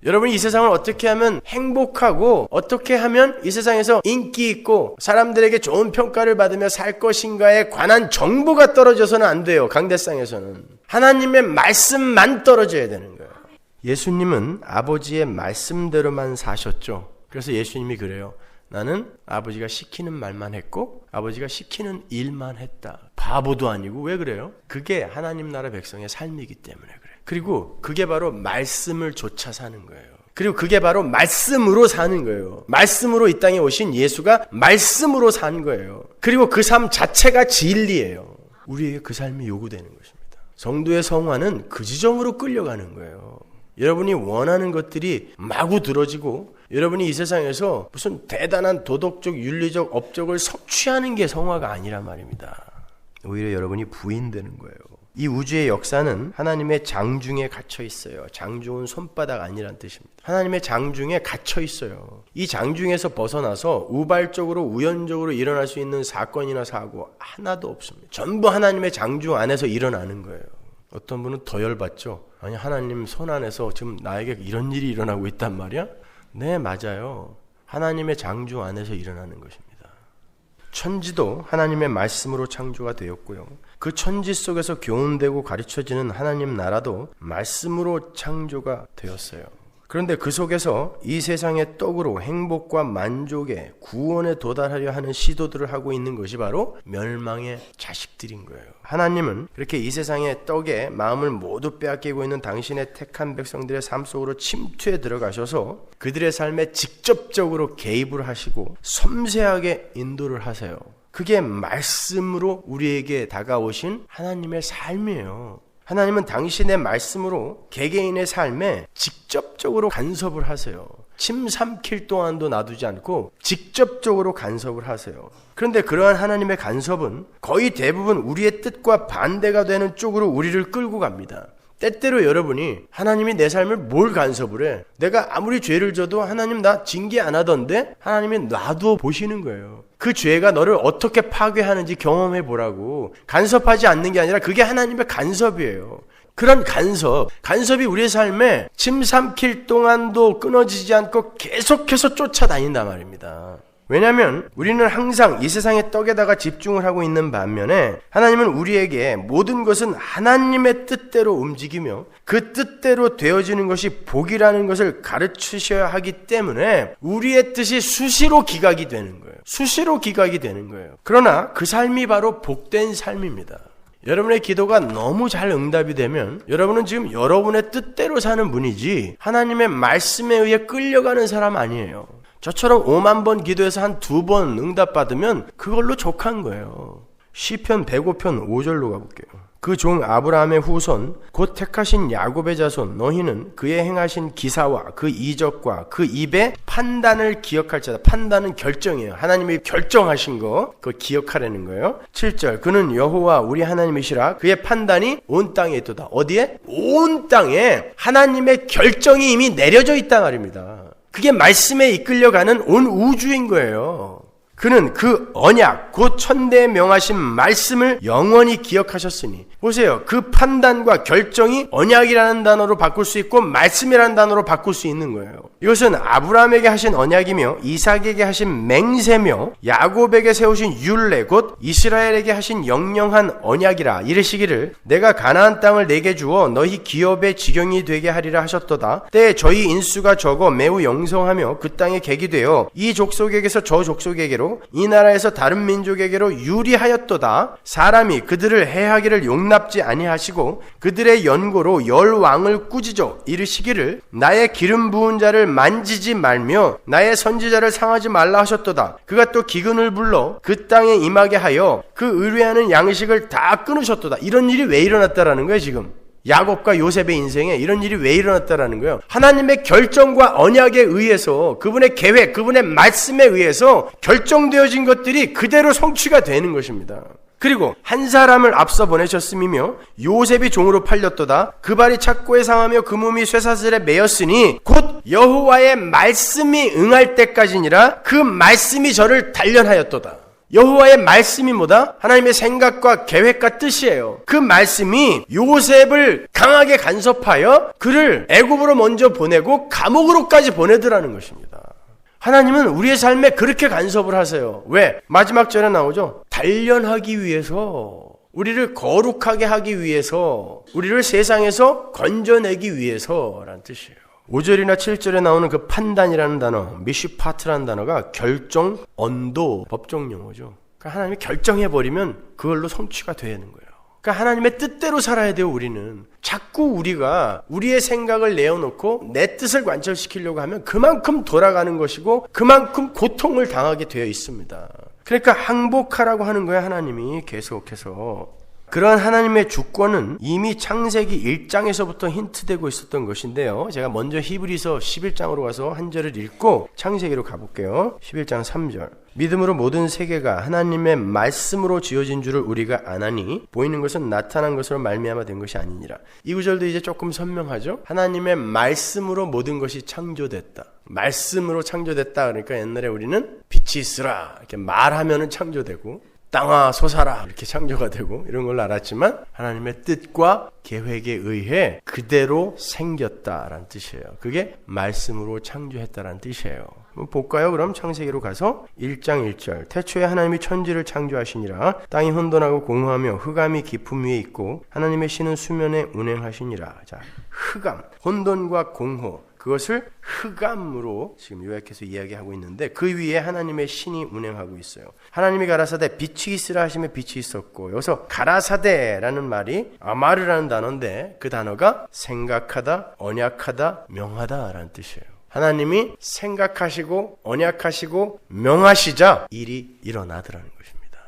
여러분이 이 세상을 어떻게 하면 행복하고 어떻게 하면 이 세상에서 인기 있고 사람들에게 좋은 평가를 받으며 살 것인가에 관한 정보가 떨어져서는 안 돼요. 강대상에서는 하나님의 말씀만 떨어져야 되는 거예요. 예수님은 아버지의 말씀대로만 사셨죠. 그래서 예수님이 그래요. 나는 아버지가 시키는 말만 했고 아버지가 시키는 일만 했다. 바보도 아니고. 왜 그래요? 그게 하나님 나라 백성의 삶이기 때문에 그래요. 그리고 그게 바로 말씀을 좇아 사는 거예요. 그리고 그게 바로 말씀으로 사는 거예요. 말씀으로 이 땅에 오신 예수가 말씀으로 산 거예요. 그리고 그 삶 자체가 진리예요. 우리에게 그 삶이 요구되는 것입니다. 성도의 성화는 그 지점으로 끌려가는 거예요. 여러분이 원하는 것들이 마구 들어지고 여러분이 이 세상에서 무슨 대단한 도덕적, 윤리적 업적을 성취하는 게 성화가 아니란 말입니다. 오히려 여러분이 부인되는 거예요. 이 우주의 역사는 하나님의 장중에 갇혀 있어요. 장중은 손바닥 아니란 뜻입니다. 하나님의 장중에 갇혀 있어요. 이 장중에서 벗어나서 우발적으로 우연적으로 일어날 수 있는 사건이나 사고 하나도 없습니다. 전부 하나님의 장중 안에서 일어나는 거예요. 어떤 분은 더 열받죠. 아니, 하나님 손 안에서 지금 나에게 이런 일이 일어나고 있단 말이야? 네, 맞아요. 하나님의 장중 안에서 일어나는 것입니다. 천지도 하나님의 말씀으로 창조가 되었고요. 그 천지 속에서 교훈되고 가르쳐지는 하나님 나라도 말씀으로 창조가 되었어요. 그런데 그 속에서 이 세상의 떡으로 행복과 만족에 구원에 도달하려 하는 시도들을 하고 있는 것이 바로 멸망의 자식들인 거예요. 하나님은 그렇게 이 세상의 떡에 마음을 모두 빼앗기고 있는 당신의 택한 백성들의 삶 속으로 침투해 들어가셔서 그들의 삶에 직접적으로 개입을 하시고 섬세하게 인도를 하세요. 그게 말씀으로 우리에게 다가오신 하나님의 삶이에요. 하나님은 당신의 말씀으로 개개인의 삶에 직접적으로 간섭을 하세요. 침 삼킬 동안도 놔두지 않고 직접적으로 간섭을 하세요. 그런데 그러한 하나님의 간섭은 거의 대부분 우리의 뜻과 반대가 되는 쪽으로 우리를 끌고 갑니다. 때때로 여러분이 하나님이 내 삶을 뭘 간섭을 해? 내가 아무리 죄를 져도 하나님 나 징계 안 하던데? 하나님이 놔두어 보시는 거예요. 그 죄가 너를 어떻게 파괴하는지 경험해 보라고. 간섭하지 않는 게 아니라 그게 하나님의 간섭이에요. 그런 간섭이 우리의 삶에 침 삼킬 동안도 끊어지지 않고 계속해서 쫓아다닌단 말입니다. 왜냐하면 우리는 항상 이 세상의 떡에다가 집중을 하고 있는 반면에 하나님은 우리에게 모든 것은 하나님의 뜻대로 움직이며 그 뜻대로 되어지는 것이 복이라는 것을 가르치셔야 하기 때문에 우리의 뜻이 수시로 기각이 되는 거예요. 수시로 기각이 되는 거예요. 그러나 그 삶이 바로 복된 삶입니다. 여러분의 기도가 너무 잘 응답이 되면 여러분은 지금 여러분의 뜻대로 사는 분이지 하나님의 말씀에 의해 끌려가는 사람 아니에요. 저처럼 5만 번 기도해서 한 2번 응답받으면 그걸로 족한 거예요. 시편 105편 5절로 가볼게요. 그 종 아브라함의 후손 곧 택하신 야곱의 자손 너희는 그의 행하신 기사와 그 이적과 그 입의 판단을 기억할지어다. 판단은 결정이에요. 하나님이 결정하신 거 그거 기억하라는 거예요. 7절 그는 여호와 우리 하나님이시라 그의 판단이 온 땅에 있도다. 어디에? 온 땅에 하나님의 결정이 이미 내려져 있단 말입니다. 그게 말씀에 이끌려가는 온 우주인 거예요. 그는 그 언약 곧 천대에 명하신 말씀을 영원히 기억하셨으니 보세요. 그 판단과 결정이 언약이라는 단어로 바꿀 수 있고 말씀이라는 단어로 바꿀 수 있는 거예요. 이것은 아브라함에게 하신 언약이며 이삭에게 하신 맹세며 야곱에게 세우신 율례 곧 이스라엘에게 하신 영영한 언약이라. 이르시기를 내가 가나안 땅을 내게 주어 너희 기업의 지경이 되게 하리라 하셨도다. 때에 저희 인수가 적어 매우 영성하며 그 땅에 객이 되어 이 족속에게서 저 족속에게로 이 나라에서 다른 민족에게로 유리하였도다. 사람이 그들을 해하기를 용납지 아니하시고 그들의 연고로 열 왕을 꾸짖어 이르시기를 나의 기름 부은 자를 만지지 말며 나의 선지자를 상하지 말라 하셨도다. 그가 또 기근을 불러 그 땅에 임하게 하여 그 의뢰하는 양식을 다 끊으셨도다. 이런 일이 왜 일어났다라는 거예요 지금? 야곱과 요셉의 인생에 이런 일이 왜 일어났다라는 거예요? 하나님의 결정과 언약에 의해서 그분의 계획, 그분의 말씀에 의해서 결정되어진 것들이 그대로 성취가 되는 것입니다. 그리고 한 사람을 앞서 보내셨음이며 요셉이 종으로 팔렸도다. 그 발이 착고에 상하며 그 몸이 쇠사슬에 매였으니 곧 여호와의 말씀이 응할 때까지니라. 그 말씀이 저를 단련하였도다. 여호와의 말씀이 뭐다? 하나님의 생각과 계획과 뜻이에요. 그 말씀이 요셉을 강하게 간섭하여 그를 애굽으로 먼저 보내고 감옥으로까지 보내더라는 것입니다. 하나님은 우리의 삶에 그렇게 간섭을 하세요. 왜? 마지막 절에 나오죠. 단련하기 위해서, 우리를 거룩하게 하기 위해서, 우리를 세상에서 건져내기 위해서라는 뜻이에요. 5절이나 7절에 나오는 그 판단이라는 단어, 미슈파트라는 단어가 결정, 언도, 법정 용어죠. 그러니까 하나님이 결정해버리면 그걸로 성취가 되는 거예요. 그러니까 하나님의 뜻대로 살아야 돼요, 우리는. 자꾸 우리가 우리의 생각을 내어놓고 내 뜻을 관철시키려고 하면 그만큼 돌아가는 것이고 그만큼 고통을 당하게 되어 있습니다. 그러니까 항복하라고 하는 거예요, 하나님이 계속해서. 그런 하나님의 주권은 이미 창세기 1장에서부터 힌트되고 있었던 것인데요. 제가 먼저 히브리서 11장으로 가서 한 절을 읽고 창세기로 가볼게요. 11장 3절. 믿음으로 모든 세계가 하나님의 말씀으로 지어진 줄을 우리가 아나니 보이는 것은 나타난 것으로 말미암아 된 것이 아니니라. 이 구절도 이제 조금 선명하죠. 하나님의 말씀으로 모든 것이 창조됐다. 말씀으로 창조됐다. 그러니까 옛날에 우리는 빛이 있으라 이렇게 말하면은 창조되고 땅아 솟아라 이렇게 창조가 되고 이런 걸 알았지만 하나님의 뜻과 계획에 의해 그대로 생겼다라는 뜻이에요. 그게 말씀으로 창조했다라는 뜻이에요. 볼까요? 그럼 창세기로 가서 1장 1절. 태초에 하나님이 천지를 창조하시니라. 땅이 혼돈하고 공허하며 흑암이 깊음 위에 있고 하나님의 신은 수면에 운행하시니라. 자, 흑암, 혼돈과 공허, 그것을 흑암으로 지금 요약해서 이야기하고 있는데 그 위에 하나님의 신이 운행하고 있어요. 하나님이 가라사대 빛이 있으라 하시며 빛이 있었고, 여기서 가라사대라는 말이 아마르라는 단어인데 그 단어가 생각하다, 언약하다, 명하다라는 뜻이에요. 하나님이 생각하시고 언약하시고 명하시자 일이 일어나더라는 것입니다.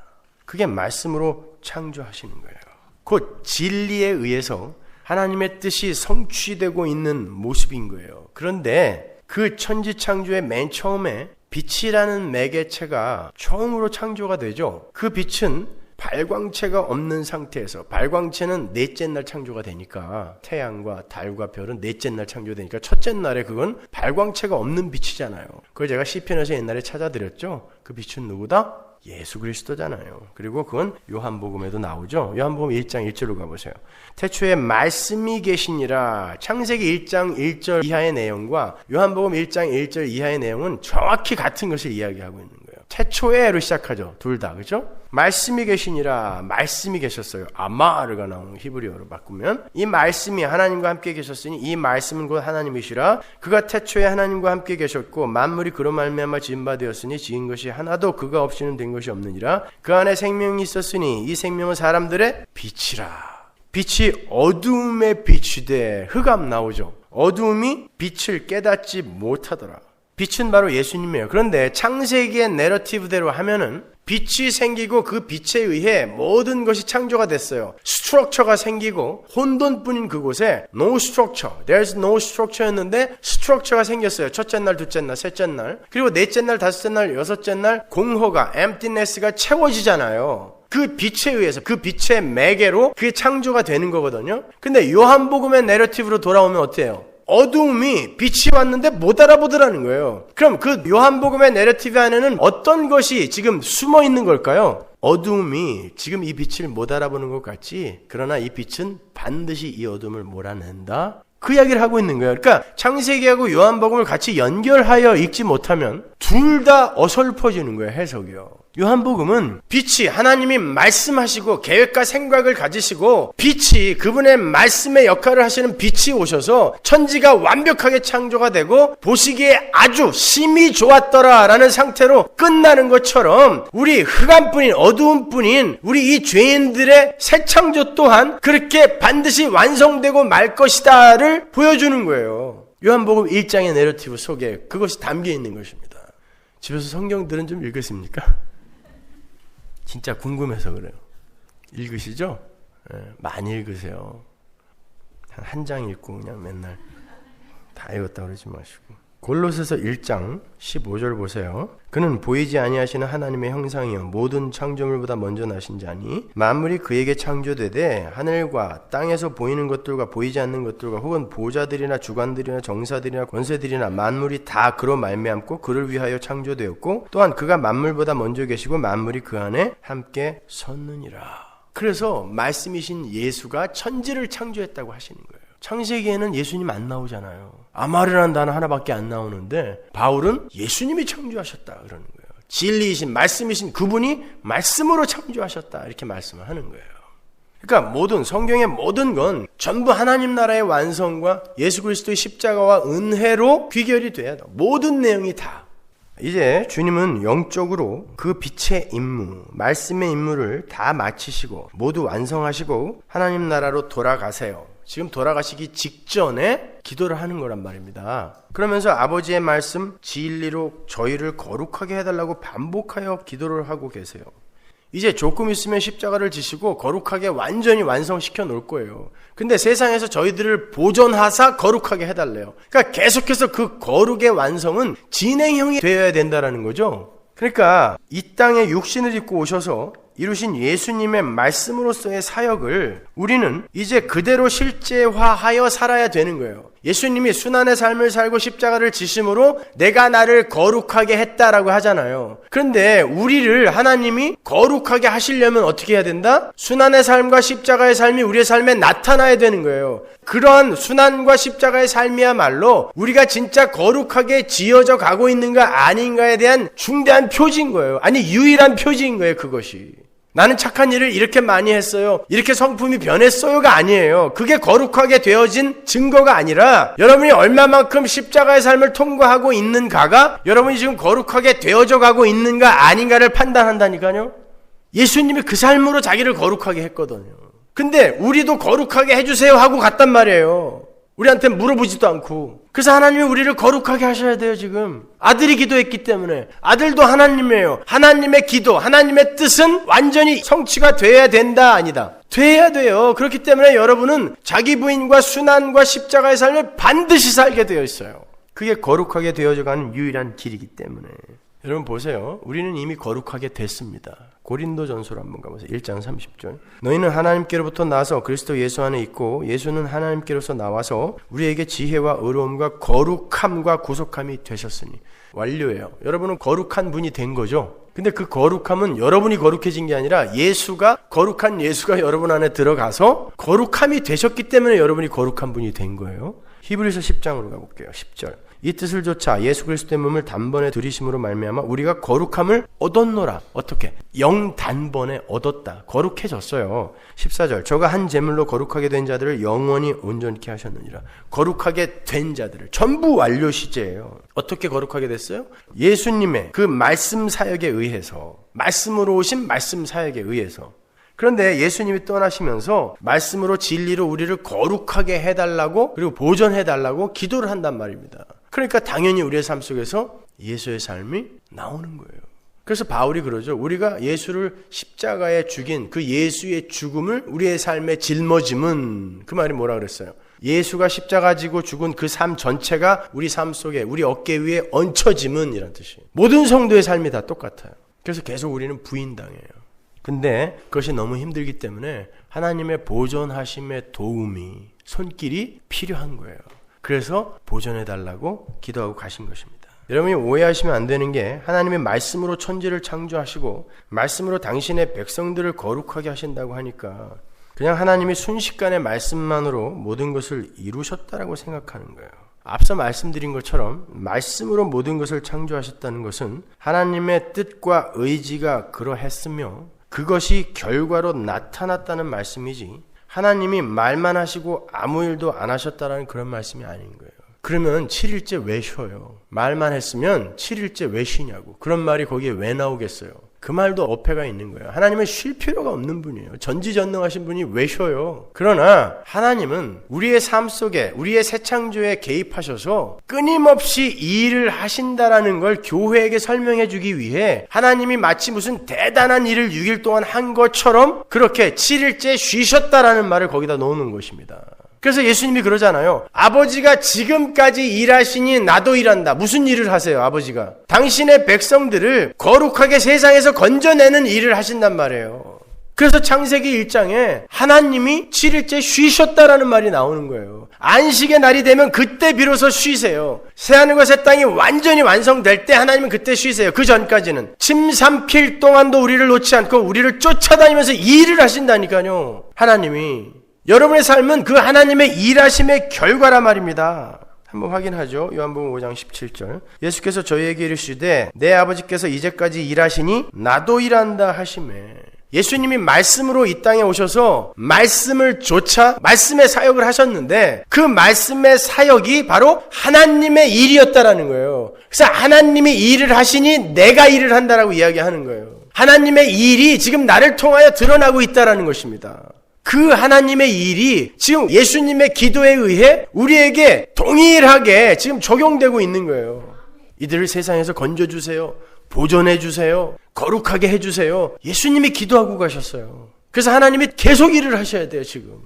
그게 말씀으로 창조하시는 거예요. 곧 진리에 의해서 하나님의 뜻이 성취되고 있는 모습인 거예요. 그런데 그 천지창조의 맨 처음에 빛이라는 매개체가 처음으로 창조가 되죠. 그 빛은 발광체가 없는 상태에서, 발광체는 넷째 날 창조가 되니까, 태양과 달과 별은 넷째 날 창조되니까 첫째 날에 그건 발광체가 없는 빛이잖아요. 그걸 제가 시편에서 옛날에 찾아드렸죠. 그 빛은 누구다? 예수 그리스도잖아요. 그리고 그건 요한복음에도 나오죠. 요한복음 1장 1절로 가보세요. 태초에 말씀이 계시니라. 창세기 1장 1절 이하의 내용과 요한복음 1장 1절 이하의 내용은 정확히 같은 것을 이야기하고 있는 거예요. 태초에로 시작하죠. 둘 다. 그죠? 말씀이 계시니라. 말씀이 계셨어요. 아마르가 나오는 히브리어로 바꾸면 이 말씀이 하나님과 함께 계셨으니 이 말씀은 곧 하나님이시라. 그가 태초에 하나님과 함께 계셨고 만물이 그로 말미암아 지은 바 되었으니 지은 것이 하나도 그가 없이는 된 것이 없느니라. 그 안에 생명이 있었으니 이 생명은 사람들의 빛이라. 빛이 어두움의 빛이 돼. 흑암 나오죠. 어두움이 빛을 깨닫지 못하더라. 빛은 바로 예수님이에요. 그런데 창세기의 내러티브대로 하면은 빛이 생기고 그 빛에 의해 모든 것이 창조가 됐어요. 스트럭처가 생기고 혼돈뿐인 그곳에 no structure, there's no structure였는데 스트럭처가 생겼어요. 첫째 날, 둘째 날, 셋째 날, 그리고 넷째 날, 다섯째 날, 여섯째 날 공허가, emptiness가 채워지잖아요. 그 빛에 의해서, 그 빛의 매개로 그게 창조가 되는 거거든요. 근데 요한복음의 내러티브로 돌아오면 어때요? 어두움이 빛이 왔는데 못 알아보더라는 거예요. 그럼 그 요한복음의 내러티브 안에는 어떤 것이 지금 숨어 있는 걸까요? 어두움이 지금 이 빛을 못 알아보는 것 같지, 그러나 이 빛은 반드시 이 어둠을 몰아낸다, 그 이야기를 하고 있는 거예요. 그러니까 창세기하고 요한복음을 같이 연결하여 읽지 못하면 둘 다 어설퍼지는 거예요. 해석이요. 요한복음은 빛이 하나님이 말씀하시고 계획과 생각을 가지시고 빛이 그분의 말씀의 역할을 하시는 빛이 오셔서 천지가 완벽하게 창조가 되고 보시기에 아주 심히 좋았더라라는 상태로 끝나는 것처럼 우리 흑암뿐인 어두움뿐인 우리 이 죄인들의 새 창조 또한 그렇게 반드시 완성되고 말 것이다를 보여주는 거예요. 요한복음 1장의 내러티브 속에 그것이 담겨 있는 것입니다. 집에서 성경들은 좀 읽으십니까? 진짜 궁금해서 그래요. 읽으시죠? 네, 많이 읽으세요. 한 장 읽고 그냥 맨날 다 읽었다 그러지 마시고. 골로새서 1장 15절 보세요. 그는 보이지 아니하시는 하나님의 형상이요 모든 창조물보다 먼저 나신 자니 만물이 그에게 창조되되 하늘과 땅에서 보이는 것들과 보이지 않는 것들과 혹은 보좌들이나 주관들이나 정사들이나 권세들이나 만물이 다 그로 말미암고 그를 위하여 창조되었고 또한 그가 만물보다 먼저 계시고 만물이 그 안에 함께 섰느니라. 그래서 말씀이신 예수가 천지를 창조했다고 하시는 거예요. 창세기에는 예수님 안 나오잖아요. 아마르라는 단어 하나밖에 안 나오는데 바울은 예수님이 창조하셨다 그러는 거예요. 진리이신 말씀이신 그분이 말씀으로 창조하셨다 이렇게 말씀을 하는 거예요. 그러니까 모든 성경의 모든 건 전부 하나님 나라의 완성과 예수 그리스도의 십자가와 은혜로 귀결이 돼야 돼. 모든 내용이 다. 이제 주님은 영적으로 그 빛의 임무, 말씀의 임무를 다 마치시고 모두 완성하시고 하나님 나라로 돌아가세요. 지금 돌아가시기 직전에 기도를 하는 거란 말입니다. 그러면서 아버지의 말씀 진리로 저희를 거룩하게 해달라고 반복하여 기도를 하고 계세요. 이제 조금 있으면 십자가를 지시고 거룩하게 완전히 완성시켜 놓을 거예요. 근데 세상에서 저희들을 보존하사 거룩하게 해달래요. 그러니까 계속해서 그 거룩의 완성은 진행형이 되어야 된다는 거죠. 그러니까 이 땅에 육신을 입고 오셔서 이루신 예수님의 말씀으로서의 사역을 우리는 이제 그대로 실제화하여 살아야 되는 거예요. 예수님이 순환의 삶을 살고 십자가를 지심으로 내가 나를 거룩하게 했다라고 하잖아요. 그런데 우리를 하나님이 거룩하게 하시려면 어떻게 해야 된다? 순환의 삶과 십자가의 삶이 우리의 삶에 나타나야 되는 거예요. 그러한 순환과 십자가의 삶이야말로 우리가 진짜 거룩하게 지어져 가고 있는가 아닌가에 대한 중대한 표지인 거예요. 아니 유일한 표지인 거예요. 그것이. 나는 착한 일을 이렇게 많이 했어요. 이렇게 성품이 변했어요가 아니에요. 그게 거룩하게 되어진 증거가 아니라 여러분이 얼마만큼 십자가의 삶을 통과하고 있는가가 여러분이 지금 거룩하게 되어져 가고 있는가 아닌가를 판단한다니까요. 예수님이 그 삶으로 자기를 거룩하게 했거든요. 근데 우리도 거룩하게 해주세요 하고 갔단 말이에요. 우리한테 물어보지도 않고. 그래서 하나님이 우리를 거룩하게 하셔야 돼요. 지금 아들이 기도했기 때문에. 아들도 하나님이에요. 하나님의 기도, 하나님의 뜻은 완전히 성취가 돼야 된다 아니다. 돼야 돼요. 그렇기 때문에 여러분은 자기 부인과 순환과 십자가의 삶을 반드시 살게 되어 있어요. 그게 거룩하게 되어져가는 유일한 길이기 때문에. 여러분 보세요. 우리는 이미 거룩하게 됐습니다. 고린도전서로 한번 가보세요. 1장 30절. 너희는 하나님께로부터 나서 그리스도 예수 안에 있고 예수는 하나님께로서 나와서 우리에게 지혜와 의로움과 거룩함과 구속함이 되셨으니. 완료예요. 여러분은 거룩한 분이 된 거죠. 근데 그 거룩함은 여러분이 거룩해진 게 아니라 예수가, 거룩한 예수가 여러분 안에 들어가서 거룩함이 되셨기 때문에 여러분이 거룩한 분이 된 거예요. 히브리서 10장으로 가볼게요. 10절. 이 뜻을 조차 예수 그리스도의 몸을 단번에 들이심으로 말미암아 우리가 거룩함을 얻었노라. 어떻게? 영단번에 얻었다. 거룩해졌어요. 14절. 저가 한 제물로 거룩하게 된 자들을 영원히 온전케 하셨느니라. 거룩하게 된 자들을 전부 완료 시제예요. 어떻게 거룩하게 됐어요? 예수님의 그 말씀 사역에 의해서, 말씀으로 오신 말씀 사역에 의해서. 그런데 예수님이 떠나시면서 말씀으로 진리로 우리를 거룩하게 해달라고 그리고 보존해달라고 기도를 한단 말입니다. 그러니까 당연히 우리의 삶 속에서 예수의 삶이 나오는 거예요. 그래서 바울이 그러죠. 우리가 예수를 십자가에 죽인 그 예수의 죽음을 우리의 삶에 짊어짐은, 그 말이 뭐라 그랬어요? 예수가 십자가 지고 죽은 그 삶 전체가 우리 삶 속에, 우리 어깨 위에 얹혀짐은 이란 뜻이에요. 모든 성도의 삶이 다 똑같아요. 그래서 계속 우리는 부인당해요. 근데 그것이 너무 힘들기 때문에 하나님의 보존하심의 도움이, 손길이 필요한 거예요. 그래서 보존해달라고 기도하고 가신 것입니다. 여러분이 오해하시면 안 되는 게 하나님의 말씀으로 천지를 창조하시고 말씀으로 당신의 백성들을 거룩하게 하신다고 하니까 그냥 하나님이 순식간에 말씀만으로 모든 것을 이루셨다라고 생각하는 거예요. 앞서 말씀드린 것처럼 말씀으로 모든 것을 창조하셨다는 것은 하나님의 뜻과 의지가 그러했으며 그것이 결과로 나타났다는 말씀이지 하나님이 말만 하시고 아무 일도 안 하셨다라는 그런 말씀이 아닌 거예요. 그러면 7일째 왜 쉬어요? 말만 했으면 7일째 왜 쉬냐고. 그런 말이 거기에 왜 나오겠어요? 그 말도 어폐가 있는 거예요. 하나님은 쉴 필요가 없는 분이에요. 전지전능하신 분이 왜 쉬어요? 그러나 하나님은 우리의 삶 속에, 우리의 새 창조에 개입하셔서 끊임없이 이 일을 하신다라는 걸 교회에게 설명해 주기 위해 하나님이 마치 무슨 대단한 일을 6일 동안 한 것처럼 그렇게 7일째 쉬셨다라는 말을 거기다 놓는 것입니다. 그래서 예수님이 그러잖아요. 아버지가 지금까지 일하시니 나도 일한다. 무슨 일을 하세요, 아버지가? 당신의 백성들을 거룩하게 세상에서 건져내는 일을 하신단 말이에요. 그래서 창세기 1장에 하나님이 7일째 쉬셨다라는 말이 나오는 거예요. 안식의 날이 되면 그때 비로소 쉬세요. 새하늘과 새 땅이 완전히 완성될 때 하나님은 그때 쉬세요. 그 전까지는 침삼필 동안도 우리를 놓지 않고 우리를 쫓아다니면서 일을 하신다니까요. 하나님이. 여러분의 삶은 그 하나님의 일하심의 결과란 말입니다. 한번 확인하죠. 요한복음 5장 17절. 예수께서 저희에게 이르시되 내 아버지께서 이제까지 일하시니 나도 일한다 하시매. 예수님이 말씀으로 이 땅에 오셔서 말씀을 조차 말씀의 사역을 하셨는데 그 말씀의 사역이 바로 하나님의 일이었다라는 거예요. 그래서 하나님이 일을 하시니 내가 일을 한다라고 이야기하는 거예요. 하나님의 일이 지금 나를 통하여 드러나고 있다라는 것입니다. 그 하나님의 일이 지금 예수님의 기도에 의해 우리에게 동일하게 지금 적용되고 있는 거예요. 이들을 세상에서 건져주세요. 보존해 주세요. 거룩하게 해주세요. 예수님이 기도하고 가셨어요. 그래서 하나님이 계속 일을 하셔야 돼요, 지금.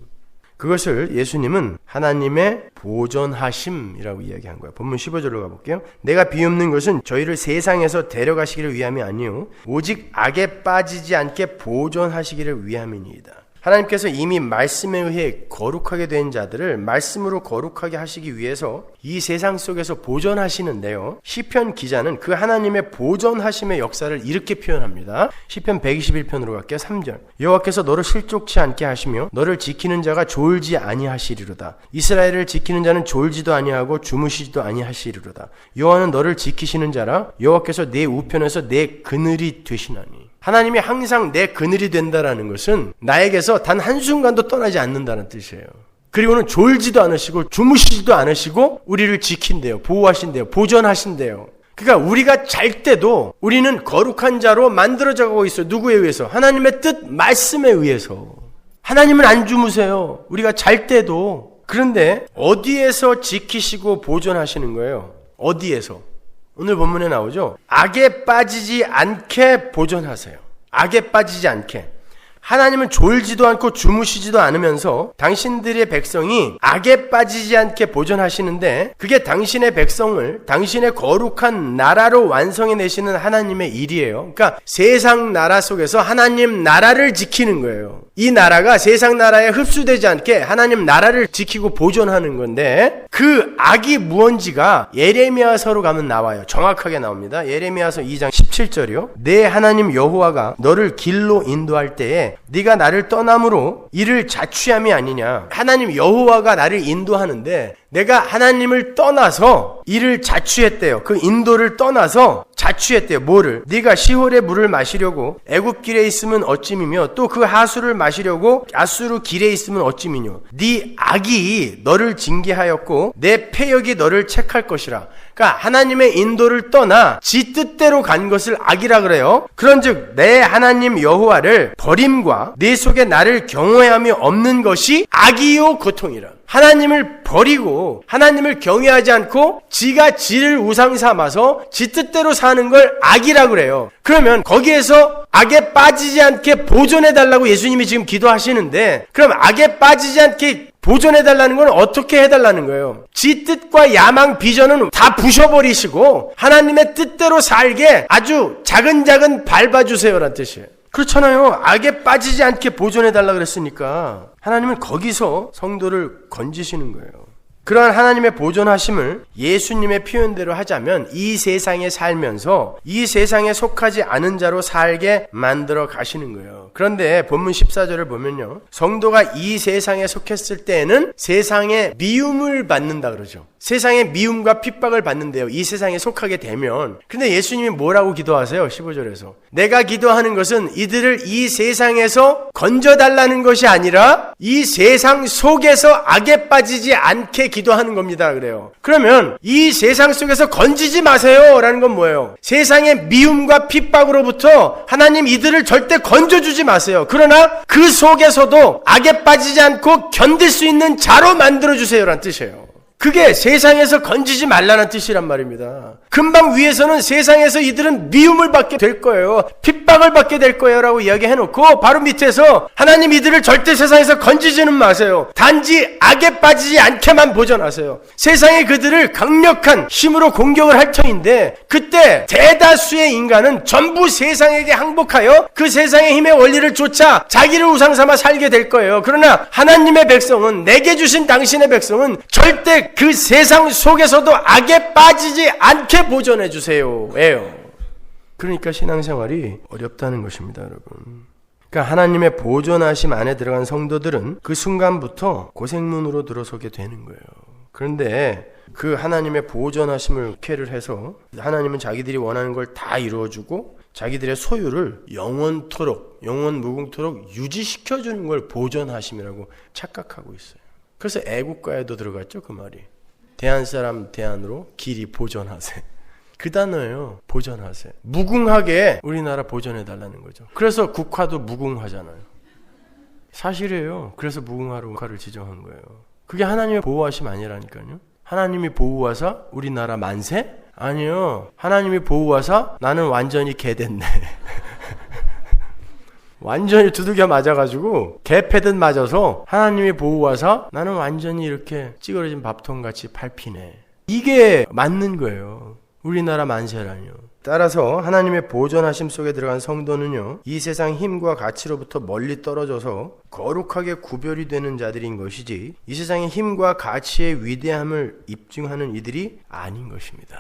그것을 예수님은 하나님의 보존하심이라고 이야기한 거예요. 본문 15절로 가볼게요. 내가 비옵는 것은 저희를 세상에서 데려가시기를 위함이 아니요 오직 악에 빠지지 않게 보존하시기를 위함이니이다. 하나님께서 이미 말씀에 의해 거룩하게 된 자들을 말씀으로 거룩하게 하시기 위해서 이 세상 속에서 보존하시는데요. 시편 기자는 그 하나님의 보존하심의 역사를 이렇게 표현합니다. 시편 121편으로 갈게요. 3절. 여호와께서 너를 실족치 않게 하시며 너를 지키는 자가 졸지 아니하시리로다. 이스라엘을 지키는 자는 졸지도 아니하고 주무시지도 아니하시리로다. 여호와는 너를 지키시는 자라. 여호와께서 내 우편에서 내 그늘이 되시나니. 하나님이 항상 내 그늘이 된다라는 것은 나에게서 단 한순간도 떠나지 않는다는 뜻이에요. 그리고는 졸지도 않으시고 주무시지도 않으시고 우리를 지킨대요. 보호하신대요. 보존하신대요. 그러니까 우리가 잘 때도 우리는 거룩한 자로 만들어져 가고 있어요. 누구에 의해서? 하나님의 뜻, 말씀에 의해서. 하나님은 안 주무세요. 우리가 잘 때도. 그런데 어디에서 지키시고 보존하시는 거예요? 어디에서? 오늘 본문에 나오죠. 악에 빠지지 않게 보존하세요. 악에 빠지지 않게. 하나님은 졸지도 않고 주무시지도 않으면서 당신들의 백성이 악에 빠지지 않게 보존하시는데 그게 당신의 백성을 당신의 거룩한 나라로 완성해내시는 하나님의 일이에요. 그러니까 세상 나라 속에서 하나님 나라를 지키는 거예요. 이 나라가 세상 나라에 흡수되지 않게 하나님 나라를 지키고 보존하는 건데 그 악이 무언지가 예레미야서로 가면 나와요. 정확하게 나옵니다. 예레미야서 2장 17절이요. 내 하나님 여호와가 너를 길로 인도할 때에 네가 나를 떠남으로 이를 자취함이 아니냐. 하나님 여호와가 나를 인도하는데 내가 하나님을 떠나서 이를 자취했대요. 그 인도를 떠나서 자취했대요. 뭐를? 네가 시홀의 물을 마시려고 애굽 길에 있으면 어찌미며 또 그 하수를 마시려고 아수르 길에 있으면 어찌미뇨. 네 악이 너를 징계하였고 내 패역이 너를 책할 것이라. 그러니까 하나님의 인도를 떠나 지 뜻대로 간 것을 악이라 그래요. 그런즉 내 하나님 여호와를 버림과 내 속에 나를 경외함이 없는 것이 악이요 고통이라. 하나님을 버리고 하나님을 경외하지 않고 지가 지를 우상 삼아서 지 뜻대로 사는 걸 악이라 그래요. 그러면 거기에서 악에 빠지지 않게 보존해달라고 예수님이 지금 기도하시는데 그럼 악에 빠지지 않게 보존해달라는 건 어떻게 해달라는 거예요? 지 뜻과 야망 비전은 다 부셔버리시고 하나님의 뜻대로 살게 아주 자근자근 밟아주세요라는 뜻이에요. 그렇잖아요. 악에 빠지지 않게 보존해달라 그랬으니까 하나님은 거기서 성도를 건지시는 거예요. 그러한 하나님의 보존하심을 예수님의 표현대로 하자면 이 세상에 살면서 이 세상에 속하지 않은 자로 살게 만들어 가시는 거예요. 그런데 본문 14절을 보면요. 성도가 이 세상에 속했을 때에는 세상의 미움을 받는다 그러죠. 세상의 미움과 핍박을 받는데요. 이 세상에 속하게 되면. 근데 예수님이 뭐라고 기도하세요? 15절에서. 내가 기도하는 것은 이들을 이 세상에서 건져달라는 것이 아니라 이 세상 속에서 악에 빠지지 않게 기도하는 겁니다. 그래요. 그러면 이 세상 속에서 건지지 마세요. 라는 건 뭐예요? 세상의 미움과 핍박으로부터 하나님 이들을 절대 건져주지 마세요. 그러나 그 속에서도 악에 빠지지 않고 견딜 수 있는 자로 만들어주세요. 라는 뜻이에요. 그게 세상에서 건지지 말라는 뜻이란 말입니다. 금방 위에서는 세상에서 이들은 미움을 받게 될 거예요. 핍박을 받게 될 거예요 라고 이야기해놓고 바로 밑에서 하나님 이들을 절대 세상에서 건지지는 마세요. 단지 악에 빠지지 않게만 보존하세요. 세상이 그들을 강력한 힘으로 공격을 할 터인데 그때 대다수의 인간은 전부 세상에게 항복하여 그 세상의 힘의 원리를 쫓아 자기를 우상삼아 살게 될 거예요. 그러나 하나님의 백성은 내게 주신 당신의 백성은 절대 그 세상 속에서도 악에 빠지지 않게 보존해 주세요. 왜요? 그러니까 신앙생활이 어렵다는 것입니다, 여러분. 그러니까 하나님의 보존하심 안에 들어간 성도들은 그 순간부터 고생문으로 들어서게 되는 거예요. 그런데 그 하나님의 보존하심을 캐를 해서 하나님은 자기들이 원하는 걸 다 이루어주고 자기들의 소유를 영원토록, 영원 무궁토록 유지시켜주는 걸 보존하심이라고 착각하고 있어요. 그래서 애국가에도 들어갔죠, 그 말이. 대한 사람 대안으로 길이 보존하세. 그 단어예요. 보존하세. 무궁하게 우리나라 보존해달라는 거죠. 그래서 국화도 무궁화잖아요. 사실이에요. 그래서 무궁화로 국화를 지정한 거예요. 그게 하나님의 보호하심 아니라니까요. 하나님이 보호하사 우리나라 만세? 아니요. 하나님이 보호하사 나는 완전히 개 됐네. 완전히 두들겨 맞아가지고 개패듯 맞아서 하나님이 보호하사 나는 완전히 이렇게 찌그러진 밥통같이 밟히네. 이게 맞는 거예요. 우리나라 만세라뇨. 따라서 하나님의 보존하심 속에 들어간 성도는요, 이 세상 힘과 가치로부터 멀리 떨어져서 거룩하게 구별이 되는 자들인 것이지, 이 세상의 힘과 가치의 위대함을 입증하는 이들이 아닌 것입니다.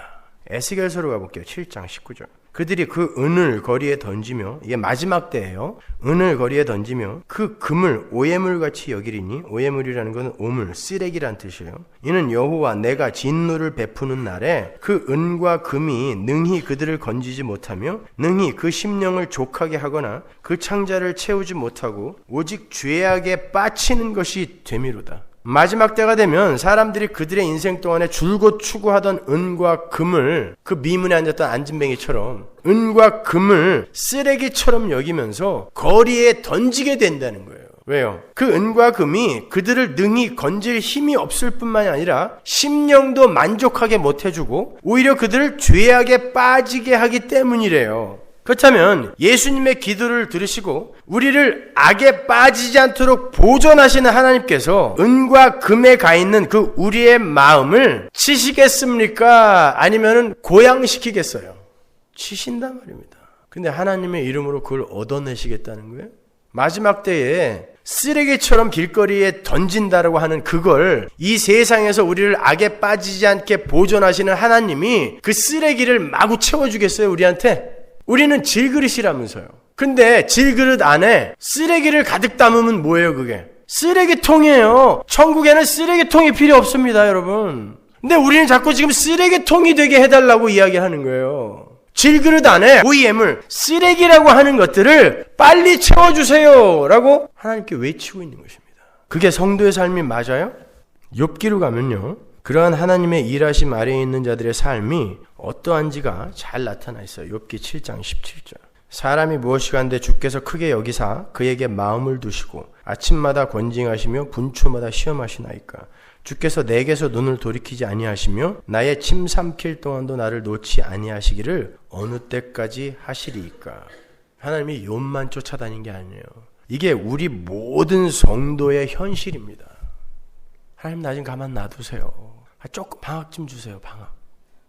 에스겔서로 가볼게요. 7장 19절. 그들이 그 은을 거리에 던지며, 이게 마지막 때예요. 은을 거리에 던지며 그 금을 오해물같이 여기리니, 오해물이라는 것은 오물, 쓰레기란 뜻이에요. 이는 여호와 내가 진노를 베푸는 날에 그 은과 금이 능히 그들을 건지지 못하며 능히 그 심령을 족하게 하거나 그 창자를 채우지 못하고 오직 죄악에 빠치는 것이 되미로다. 마지막 때가 되면 사람들이 그들의 인생 동안에 줄곧 추구하던 은과 금을, 그 미문에 앉았던 안진뱅이처럼 은과 금을 쓰레기처럼 여기면서 거리에 던지게 된다는 거예요. 왜요? 그 은과 금이 그들을 능히 건질 힘이 없을 뿐만이 아니라 심령도 만족하게 못해주고 오히려 그들을 죄악에 빠지게 하기 때문이래요. 그렇다면 예수님의 기도를 들으시고 우리를 악에 빠지지 않도록 보존하시는 하나님께서 은과 금에 가 있는 그 우리의 마음을 치시겠습니까? 아니면은 고양시키겠어요? 치신단 말입니다. 근데 하나님의 이름으로 그걸 얻어내시겠다는 거예요? 마지막 때에 쓰레기처럼 길거리에 던진다라고 하는 그걸 이 세상에서 우리를 악에 빠지지 않게 보존하시는 하나님이 그 쓰레기를 마구 채워주겠어요, 우리한테? 우리는 질그릇이라면서요. 근데 질그릇 안에 쓰레기를 가득 담으면 뭐예요, 그게? 쓰레기통이에요. 천국에는 쓰레기통이 필요 없습니다, 여러분. 근데 우리는 자꾸 지금 쓰레기통이 되게 해달라고 이야기하는 거예요. 질그릇 안에 오이엠을, 쓰레기라고 하는 것들을 빨리 채워주세요 라고 하나님께 외치고 있는 것입니다. 그게 성도의 삶이 맞아요? 욥기로 가면요, 그러한 하나님의 일하심 아래에 있는 자들의 삶이 어떠한지가 잘 나타나 있어요. 욥기 7장 17절. 사람이 무엇이간데 주께서 크게 여기사 그에게 마음을 두시고 아침마다 권징하시며 분초마다 시험하시나이까. 주께서 내게서 눈을 돌이키지 아니하시며 나의 침 삼킬 동안도 나를 놓지 아니하시기를 어느 때까지 하시리이까. 하나님이 욥만 쫓아다닌 게 아니에요. 이게 우리 모든 성도의 현실입니다. 하나님 나 좀 가만 놔두세요. 조금 방학 좀 주세요, 방학.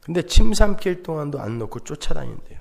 근데 침 삼킬 동안도 안 놓고 쫓아다닌대요.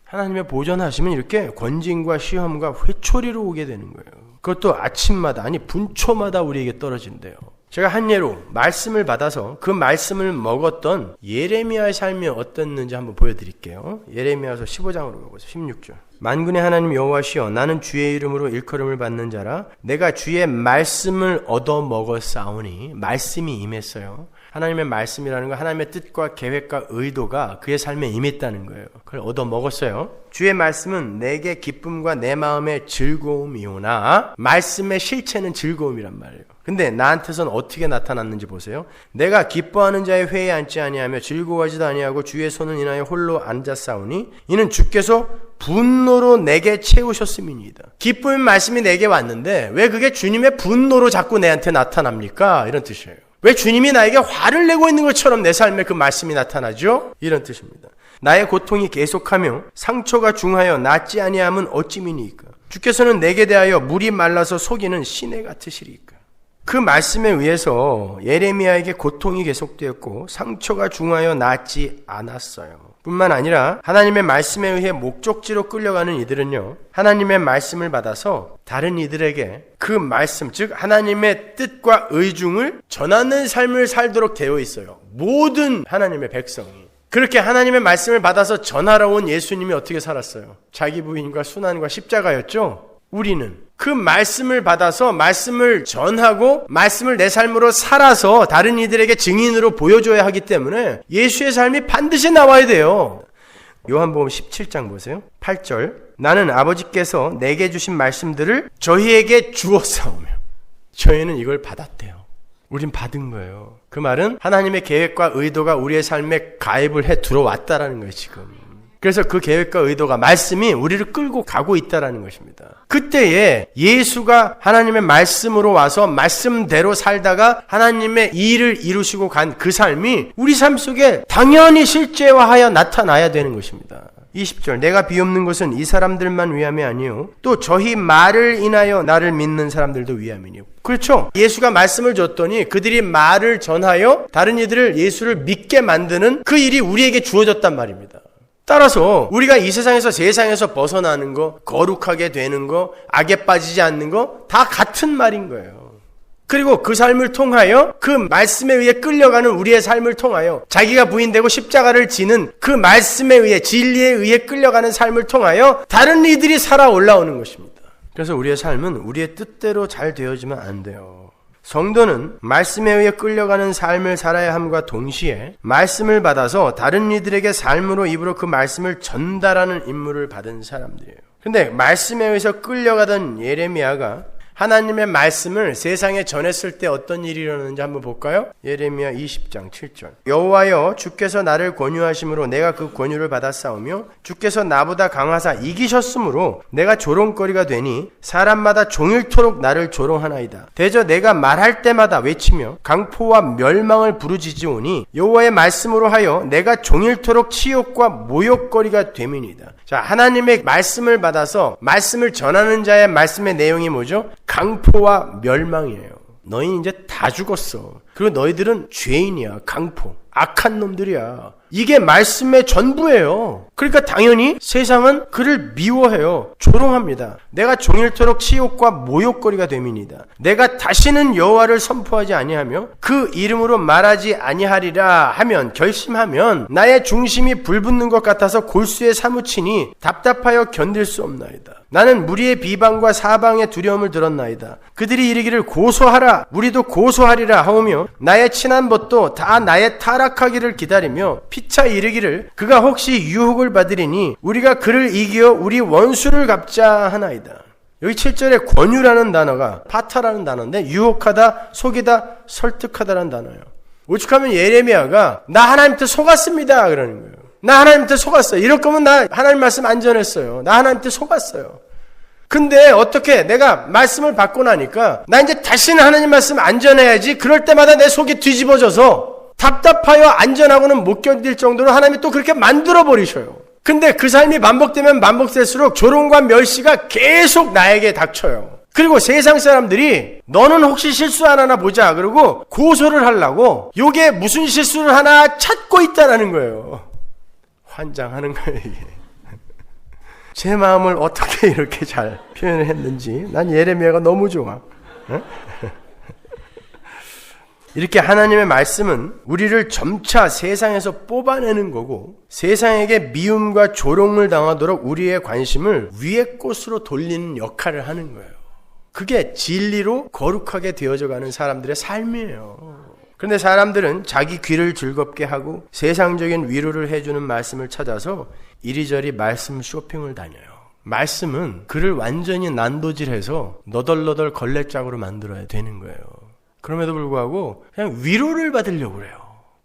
하나님의 보존하시면 이렇게 권징과 시험과 회초리로 오게 되는 거예요. 그것도 아침마다, 아니 분초마다 우리에게 떨어진대요. 제가 한 예로 말씀을 받아서 그 말씀을 먹었던 예레미야의 삶이 어땠는지 한번 보여드릴게요. 예레미야서 15장으로 가보세요. 16절. 만군의 하나님 여호와시여, 나는 주의 이름으로 일컬음을 받는 자라. 내가 주의 말씀을 얻어 먹었사오니. 말씀이 임했어요. 하나님의 말씀이라는 건 하나님의 뜻과 계획과 의도가 그의 삶에 임했다는 거예요. 그걸 얻어 먹었어요. 주의 말씀은 내게 기쁨과 내 마음의 즐거움이오나, 말씀의 실체는 즐거움이란 말이에요. 근데 나한테선 어떻게 나타났는지 보세요. 내가 기뻐하는 자의 회에 앉지 아니하며 즐거워하지도 아니하고 주의 손은 인하여 홀로 앉았사오니 이는 주께서 분노로 내게 채우셨음이니이다. 기쁨의 말씀이 내게 왔는데 왜 그게 주님의 분노로 자꾸 내한테 나타납니까? 이런 뜻이에요. 왜 주님이 나에게 화를 내고 있는 것처럼 내 삶에 그 말씀이 나타나죠? 이런 뜻입니다. 나의 고통이 계속하며 상처가 중하여 낫지 아니함은 어찌미니이까. 주께서는 내게 대하여 물이 말라서 속이는 시내 같으시리이까. 그 말씀에 의해서 예레미야에게 고통이 계속되었고 상처가 중하여 낫지 않았어요. 뿐만 아니라 하나님의 말씀에 의해 목적지로 끌려가는 이들은요, 하나님의 말씀을 받아서 다른 이들에게 그 말씀, 즉 하나님의 뜻과 의중을 전하는 삶을 살도록 되어 있어요. 모든 하나님의 백성이. 그렇게 하나님의 말씀을 받아서 전하러 온 예수님이 어떻게 살았어요? 자기 부인과 순환과 십자가였죠? 우리는 그 말씀을 받아서 말씀을 전하고 말씀을 내 삶으로 살아서 다른 이들에게 증인으로 보여줘야 하기 때문에 예수의 삶이 반드시 나와야 돼요. 요한복음 17장 보세요. 8절. 나는 아버지께서 내게 주신 말씀들을 저희에게 주었사오며. 저희는 이걸 받았대요. 우린 받은 거예요. 그 말은 하나님의 계획과 의도가 우리의 삶에 가입을 해 들어왔다라는 거예요, 지금. 그래서 그 계획과 의도가 말씀이 우리를 끌고 가고 있다는 것입니다. 그때에 예수가 하나님의 말씀으로 와서 말씀대로 살다가 하나님의 일을 이루시고 간 그 삶이 우리 삶 속에 당연히 실제화하여 나타나야 되는 것입니다. 20절 내가 비옵는 것은 이 사람들만 위함이 아니요 또 저희 말을 인하여 나를 믿는 사람들도 위함이니요. 그렇죠. 예수가 말씀을 줬더니 그들이 말을 전하여 다른 이들을 예수를 믿게 만드는 그 일이 우리에게 주어졌단 말입니다. 따라서 우리가 이 세상에서 벗어나는 거, 거룩하게 되는 거, 악에 빠지지 않는 거 다 같은 말인 거예요. 그리고 그 삶을 통하여 그 말씀에 의해 끌려가는 우리의 삶을 통하여 자기가 부인되고 십자가를 지는 그 말씀에 의해 진리에 의해 끌려가는 삶을 통하여 다른 이들이 살아 올라오는 것입니다. 그래서 우리의 삶은 우리의 뜻대로 잘 되어지면 안 돼요. 성도는 말씀에 의해 끌려가는 삶을 살아야 함과 동시에 말씀을 받아서 다른 이들에게 삶으로 입으로 그 말씀을 전달하는 임무를 받은 사람들이에요. 근데 말씀에 의해서 끌려가던 예레미야가 하나님의 말씀을 세상에 전했을 때 어떤 일이 일어나는지 한번 볼까요? 예레미야 20장 7절 여호와여 주께서 나를 권유하심으로 내가 그 권유를 받았사오며 주께서 나보다 강하사 이기셨으므로 내가 조롱거리가 되니 사람마다 종일토록 나를 조롱하나이다. 대저 내가 말할 때마다 외치며 강포와 멸망을 부르짖으오니 여호와의 말씀으로 하여 내가 종일토록 치욕과 모욕거리가 됨이니이다. 자, 하나님의 말씀을 받아서 말씀을 전하는 자의 말씀의 내용이 뭐죠? 강포와 멸망이에요. 너희 이제 다 죽었어. 그리고 너희들은 죄인이야. 강포. 악한 놈들이야. 이게 말씀의 전부예요. 그러니까 당연히 세상은 그를 미워해요. 조롱합니다. 내가 종일토록 치욕과 모욕거리가 됨이니이다. 내가 다시는 여호와를 선포하지 아니하며 그 이름으로 말하지 아니하리라 하면 결심하면 나의 중심이 불붙는 것 같아서 골수에 사무치니 답답하여 견딜 수 없나이다. 나는 무리의 비방과 사방의 두려움을 들었나이다. 그들이 이르기를 고소하라 우리도 고소하리라 하오며 나의 친한 벗도 다 나의 타락하기를 기다리며 피차 이르기를 그가 혹시 유혹을 받으리니 우리가 그를 이기어 우리 원수를 갚자 하나이다. 여기 7절에 권유라는 단어가 파타라는 단어인데 유혹하다, 속이다, 설득하다라는 단어예요. 오죽하면 예레미야가 나 하나님한테 속았습니다 그러는 거예요. 나 하나님한테 속았어요. 이럴 거면 나 하나님 말씀 안 전했어요. 나 하나님한테 속았어요. 근데 어떻게 내가 말씀을 받고 나니까 나 이제 다시는 하나님 말씀 안 전해야지. 그럴 때마다 내 속이 뒤집어져서 답답하여 안전하고는 못 견딜 정도로 하나님이 또 그렇게 만들어 버리셔요. 근데 그 삶이 반복되면 반복될수록 조롱과 멸시가 계속 나에게 닥쳐요. 그리고 세상 사람들이 너는 혹시 실수 안 하나 보자 그러고 고소를 하려고 요게 무슨 실수를 하나 찾고 있다라는 거예요. 환장하는 거예요 이게. 제 마음을 어떻게 이렇게 잘 표현을 했는지 난 예레미야가 너무 좋아. 이렇게 하나님의 말씀은 우리를 점차 세상에서 뽑아내는 거고 세상에게 미움과 조롱을 당하도록 우리의 관심을 위의 곳으로 돌리는 역할을 하는 거예요. 그게 진리로 거룩하게 되어져 가는 사람들의 삶이에요. 그런데 사람들은 자기 귀를 즐겁게 하고 세상적인 위로를 해주는 말씀을 찾아서 이리저리 말씀 쇼핑을 다녀요. 말씀은 그를 완전히 난도질해서 너덜너덜 걸레짝으로 만들어야 되는 거예요. 그럼에도 불구하고 그냥 위로를 받으려고 그래요.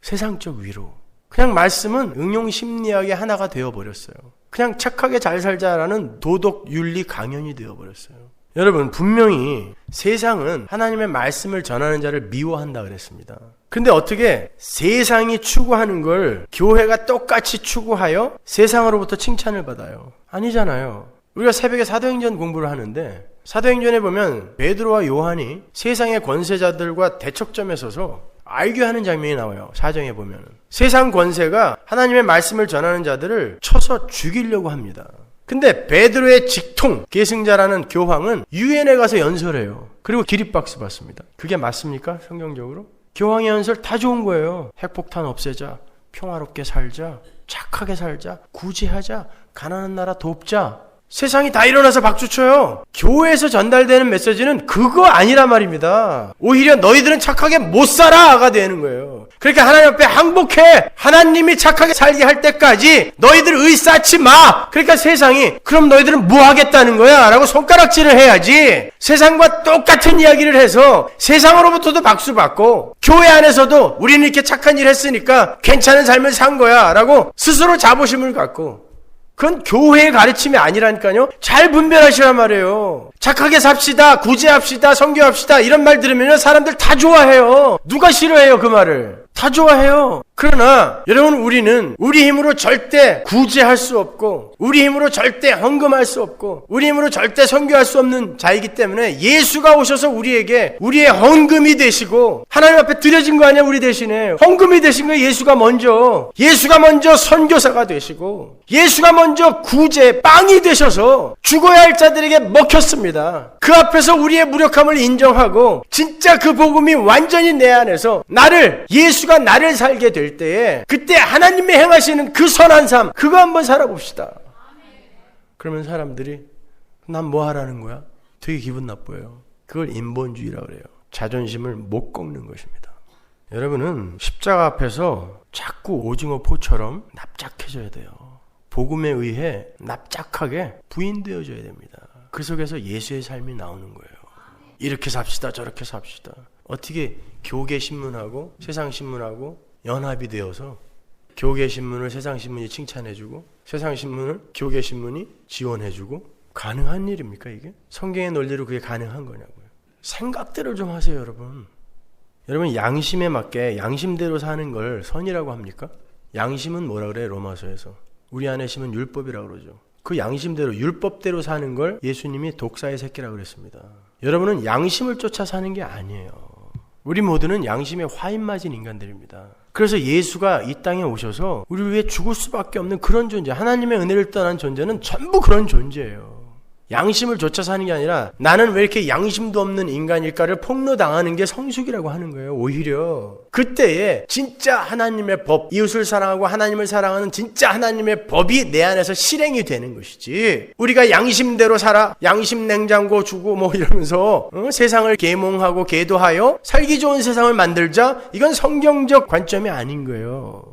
세상적 위로. 그냥 말씀은 응용 심리학의 하나가 되어버렸어요. 그냥 착하게 잘 살자라는 도덕 윤리 강연이 되어버렸어요. 여러분 분명히 세상은 하나님의 말씀을 전하는 자를 미워한다 그랬습니다. 근데 어떻게 세상이 추구하는 걸 교회가 똑같이 추구하여 세상으로부터 칭찬을 받아요? 아니잖아요. 우리가 새벽에 사도행전 공부를 하는데 사도행전에 보면 베드로와 요한이 세상의 권세자들과 대척점에 서서 알교하는 장면이 나와요. 사정에 보면은 세상 권세가 하나님의 말씀을 전하는 자들을 쳐서 죽이려고 합니다. 근데 베드로의 직통 계승자라는 교황은 유엔에 가서 연설해요. 그리고 기립박수 받습니다. 그게 맞습니까? 성경적으로? 교황의 연설 다 좋은 거예요. 핵폭탄 없애자, 평화롭게 살자, 착하게 살자, 구제하자, 가난한 나라 돕자. 세상이 다 일어나서 박수쳐요. 교회에서 전달되는 메시지는 그거 아니란 말입니다. 오히려 너희들은 착하게 못 살아가 되는 거예요. 그러니까 하나님 앞에 항복해. 하나님이 착하게 살게 할 때까지 너희들 의쌓지 마. 그러니까 세상이 그럼 너희들은 뭐 하겠다는 거야? 라고 손가락질을 해야지. 세상과 똑같은 이야기를 해서 세상으로부터도 박수 받고 교회 안에서도 우리는 이렇게 착한 일 했으니까 괜찮은 삶을 산 거야 라고 스스로 자부심을 갖고 그건 교회의 가르침이 아니라니까요. 잘 분별하시란 말이에요. 착하게 삽시다, 구제합시다, 선교합시다 이런 말 들으면 사람들 다 좋아해요. 누가 싫어해요 그 말을? 다 좋아해요. 그러나 여러분, 우리는 우리 힘으로 절대 구제할 수 없고, 우리 힘으로 절대 헌금할 수 없고, 우리 힘으로 절대 선교할 수 없는 자이기 때문에 예수가 오셔서 우리에게 우리의 헌금이 되시고, 하나님 앞에 드려진 거 아니야? 우리 대신에 헌금이 되신 거예요. 예수가 먼저 선교사가 되시고, 예수가 먼저 구제 빵이 되셔서 죽어야 할 자들에게 먹혔습니다. 그 앞에서 우리의 무력함을 인정하고 진짜 그 복음이 완전히 내 안에서 예수가 나를 살게 될 때에, 그때 하나님이 행하시는 그 선한 삶, 그거 한번 살아봅시다. 그러면 사람들이 난 뭐 하라는 거야? 되게 기분 나빠요. 그걸 인본주의라고 그래요. 자존심을 못 꺾는 것입니다. 여러분은 십자가 앞에서 자꾸 오징어 포처럼 납작해져야 돼요. 복음에 의해 납작하게 부인되어져야 됩니다. 그 속에서 예수의 삶이 나오는 거예요. 이렇게 삽시다, 저렇게 삽시다. 어떻게 교계신문하고 세상신문하고 연합이 되어서 교계신문을 세상신문이 칭찬해주고 세상신문을 교계신문이 지원해주고, 가능한 일입니까 이게? 성경의 논리로 그게 가능한 거냐고요. 생각대로 좀 하세요 여러분. 여러분, 양심에 맞게 양심대로 사는 걸 선이라고 합니까? 양심은 뭐라 그래요? 로마서에서 우리 안에 심은 율법이라고 그러죠. 그 양심대로 율법대로 사는 걸 예수님이 독사의 새끼라고 그랬습니다. 여러분은 양심을 쫓아 사는 게 아니에요. 우리 모두는 양심에 화인 맞은 인간들입니다. 그래서 예수가 이 땅에 오셔서 우리를 위해 죽을 수밖에 없는 그런 존재, 하나님의 은혜를 떠난 존재는 전부 그런 존재예요. 양심을 쫓아 사는 게 아니라 나는 왜 이렇게 양심도 없는 인간일까를 폭로당하는 게 성숙이라고 하는 거예요. 오히려 그때에 진짜 하나님의 법, 이웃을 사랑하고 하나님을 사랑하는 진짜 하나님의 법이 내 안에서 실행이 되는 것이지, 우리가 양심대로 살아, 양심 냉장고 주고 뭐 이러면서 세상을 계몽하고 계도하여 살기 좋은 세상을 만들자, 이건 성경적 관점이 아닌 거예요.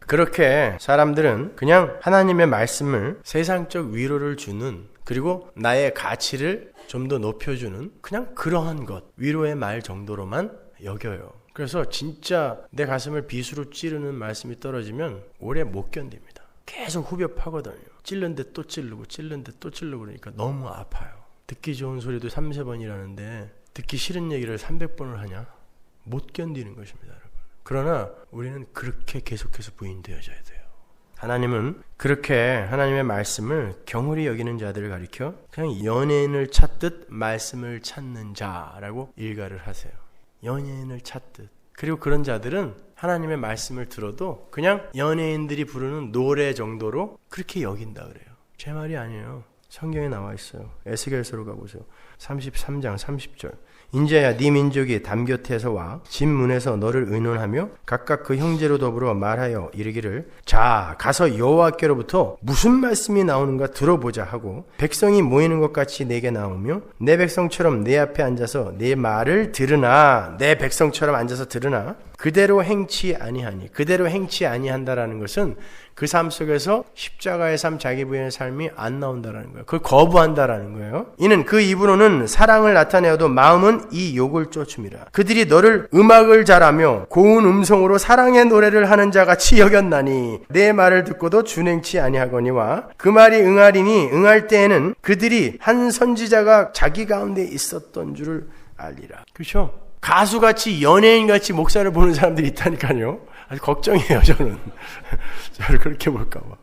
그렇게 사람들은 그냥 하나님의 말씀을 세상적 위로를 주는, 그리고 나의 가치를 좀 더 높여주는 그냥 그러한 것, 위로의 말 정도로만 여겨요. 그래서 진짜 내 가슴을 비수로 찌르는 말씀이 떨어지면 오래 못 견딥니다. 계속 후벼 파거든요. 찔른데 또 찌르고 찔른데 또 찌르고 그러니까 너무 아파요. 듣기 좋은 소리도 3-4번이라는데 듣기 싫은 얘기를 300번을 하냐? 못 견디는 것입니다, 여러분. 그러나 우리는 그렇게 계속해서 부인되어져야 돼요. 하나님은 그렇게 하나님의 말씀을 경홀히 여기는 자들을 가리켜 그냥 연예인을 찾듯 말씀을 찾는 자라고 일가를 하세요. 연예인을 찾듯. 그리고 그런 자들은 하나님의 말씀을 들어도 그냥 연예인들이 부르는 노래 정도로 그렇게 여긴다 그래요. 제 말이 아니에요. 성경에 나와 있어요. 에스겔서로 가보세요. 33장 30절. 인자야, 네 민족이 담 곁에서 와 집 문에서 너를 의논하며 각각 그 형제로 더불어 말하여 이르기를, 자, 가서 여호와께로부터 무슨 말씀이 나오는가 들어보자 하고, 백성이 모이는 것 같이 내게 나오며 내 백성처럼 내 앞에 앉아서 내 말을 들으나, 내 백성처럼 앉아서 들으나 그대로 행치 아니하니. 그대로 행치 아니한다라는 것은 그 삶 속에서 십자가의 삶, 자기 부인의 삶이 안 나온다라는 거예요. 그걸 거부한다라는 거예요. 이는 그 입으로는 사랑을 나타내어도 마음은 이 욕을 쫓음이라. 그들이 너를 음악을 잘하며 고운 음성으로 사랑의 노래를 하는 자같이 여겼나니 내 말을 듣고도 준행치 아니하거니와 그 말이 응하리니 응할 때에는 그들이 한 선지자가 자기 가운데 있었던 줄을 알리라. 그렇죠? 가수같이 연예인같이 목사를 보는 사람들이 있다니까요. 아주 걱정이에요, 저는. 저를 그렇게 볼까 봐.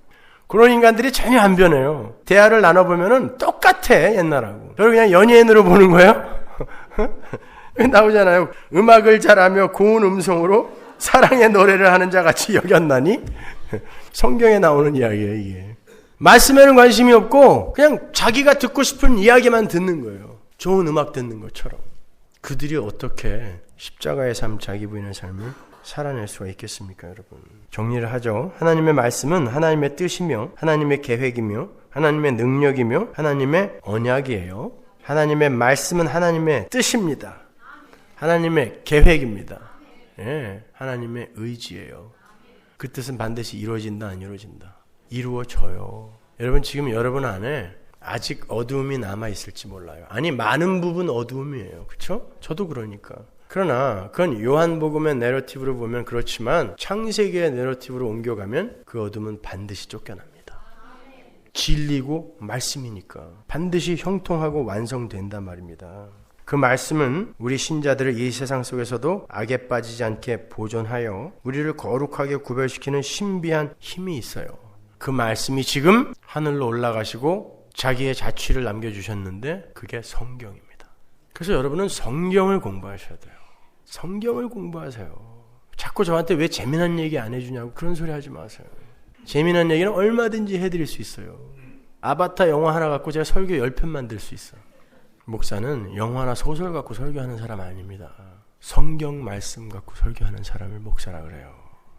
그런 인간들이 전혀 안 변해요. 대화를 나눠보면은 똑같아, 옛날하고. 저를 그냥 연예인으로 보는 거예요? 나오잖아요. 음악을 잘하며 고운 음성으로 사랑의 노래를 하는 자같이 여겼나니? 성경에 나오는 이야기예요, 이게. 말씀에는 관심이 없고 그냥 자기가 듣고 싶은 이야기만 듣는 거예요. 좋은 음악 듣는 것처럼. 그들이 어떻게 십자가의 삶, 자기 부인의 삶을 살아낼 수가 있겠습니까, 여러분? 정리를 하죠. 하나님의 말씀은 하나님의 뜻이며 하나님의 계획이며 하나님의 능력이며 하나님의 언약이에요. 하나님의 말씀은 하나님의 뜻입니다. 하나님의 계획입니다. 예, 하나님의 의지예요. 그 뜻은 반드시 이루어진다, 안 이루어진다? 이루어져요. 여러분, 지금 여러분 안에 아직 어두움이 남아있을지 몰라요. 아니, 많은 부분 어두움이에요. 그렇죠? 저도 그러니까. 그러나 그건 요한복음의 내러티브로 보면 그렇지만 창세기의 내러티브로 옮겨가면 그 어둠은 반드시 쫓겨납니다. 진리고 말씀이니까 반드시 형통하고 완성된단 말입니다. 그 말씀은 우리 신자들을 이 세상 속에서도 악에 빠지지 않게 보존하여 우리를 거룩하게 구별시키는 신비한 힘이 있어요. 그 말씀이 지금 하늘로 올라가시고 자기의 자취를 남겨주셨는데 그게 성경입니다. 그래서 여러분은 성경을 공부하셔야 돼요. 성경을 공부하세요. 자꾸 저한테 왜 재미난 얘기 안 해주냐고 그런 소리 하지 마세요. 재미난 얘기는 얼마든지 해드릴 수 있어요. 아바타 영화 하나 갖고 제가 설교 10편 만들 수 있어요. 목사는 영화나 소설 갖고 설교하는 사람 아닙니다. 성경 말씀 갖고 설교하는 사람을 목사라 그래요.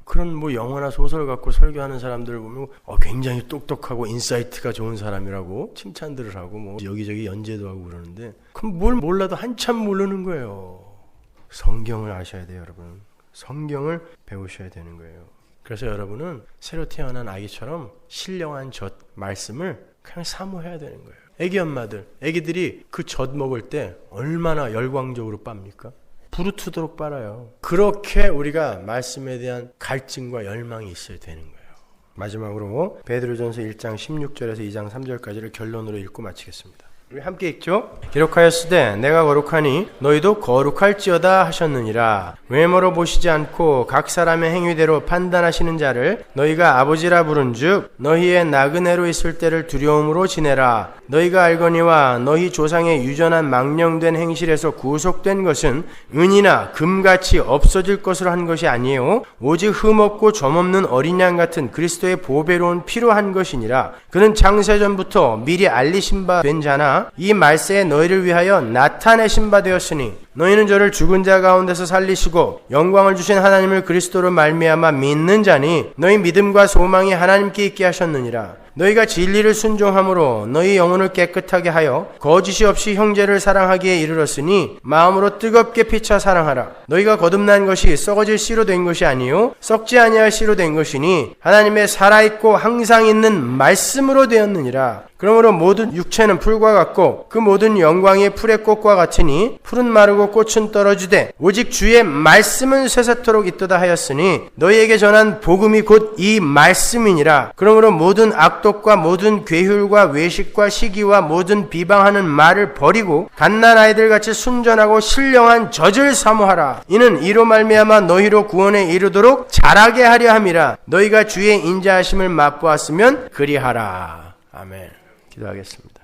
그런 뭐 영화나 소설 갖고 설교하는 사람들을 보면 굉장히 똑똑하고 인사이트가 좋은 사람이라고 칭찬들을 하고 뭐 여기저기 연재도 하고 그러는데 그럼 뭘 몰라도 한참 모르는 거예요. 성경을 아셔야 돼요, 여러분. 성경을 배우셔야 되는 거예요. 그래서 여러분은 새로 태어난 아기처럼 신령한 젖 말씀을 그냥 사모해야 되는 거예요. 애기 엄마들, 애기들이 그 젖 먹을 때 얼마나 열광적으로 빱니까? 부르트도록 빨아요. 그렇게 우리가 말씀에 대한 갈증과 열망이 있어야 되는 거예요. 마지막으로 베드로전서 1장 16절에서 2장 3절까지를 결론으로 읽고 마치겠습니다. 우리 함께 읽죠. 기록하였으되 내가 거룩하니 너희도 거룩할지어다 하셨느니라. 외모로 보시지 않고 각 사람의 행위대로 판단하시는 자를 너희가 아버지라 부른즉 너희의 나그네로 있을 때를 두려움으로 지내라. 너희가 알거니와 너희 조상의 유전한 망령된 행실에서 구속된 것은 은이나 금같이 없어질 것으로 한 것이 아니에요. 오직 흠없고 점없는 어린 양 같은 그리스도의 보배로운 피로 한 것이니라. 그는 창세전부터 미리 알리신 바 된 자나 이 말세에 너희를 위하여 나타내신 바 되었으니 너희는 저를 죽은 자 가운데서 살리시고 영광을 주신 하나님을 그리스도로 말미암아 믿는 자니 너희 믿음과 소망이 하나님께 있게 하셨느니라. 너희가 진리를 순종함으로 너희 영혼을 깨끗하게 하여 거짓이 없이 형제를 사랑하기에 이르렀으니 마음으로 뜨겁게 피차 사랑하라. 너희가 거듭난 것이 썩어질 씨로 된 것이 아니요 썩지 아니할 씨로 된 것이니 하나님의 살아있고 항상 있는 말씀으로 되었느니라. 그러므로 모든 육체는 풀과 같고 그 모든 영광이 풀의 꽃과 같으니 풀은 마르고 꽃은 떨어지되 오직 주의 말씀은 쇠세토록 있도다 하였으니 너희에게 전한 복음이 곧 이 말씀이니라. 그러므로 모든 악독과 모든 괴휼과 외식과 시기와 모든 비방하는 말을 버리고 갓난 아이들같이 순전하고 신령한 젖을 사모하라. 이는 이로 말미암아 너희로 구원에 이르도록 자라게 하려 함이라. 너희가 주의 인자하심을 맛보았으면 그리하라. 아멘. 기도하겠습니다.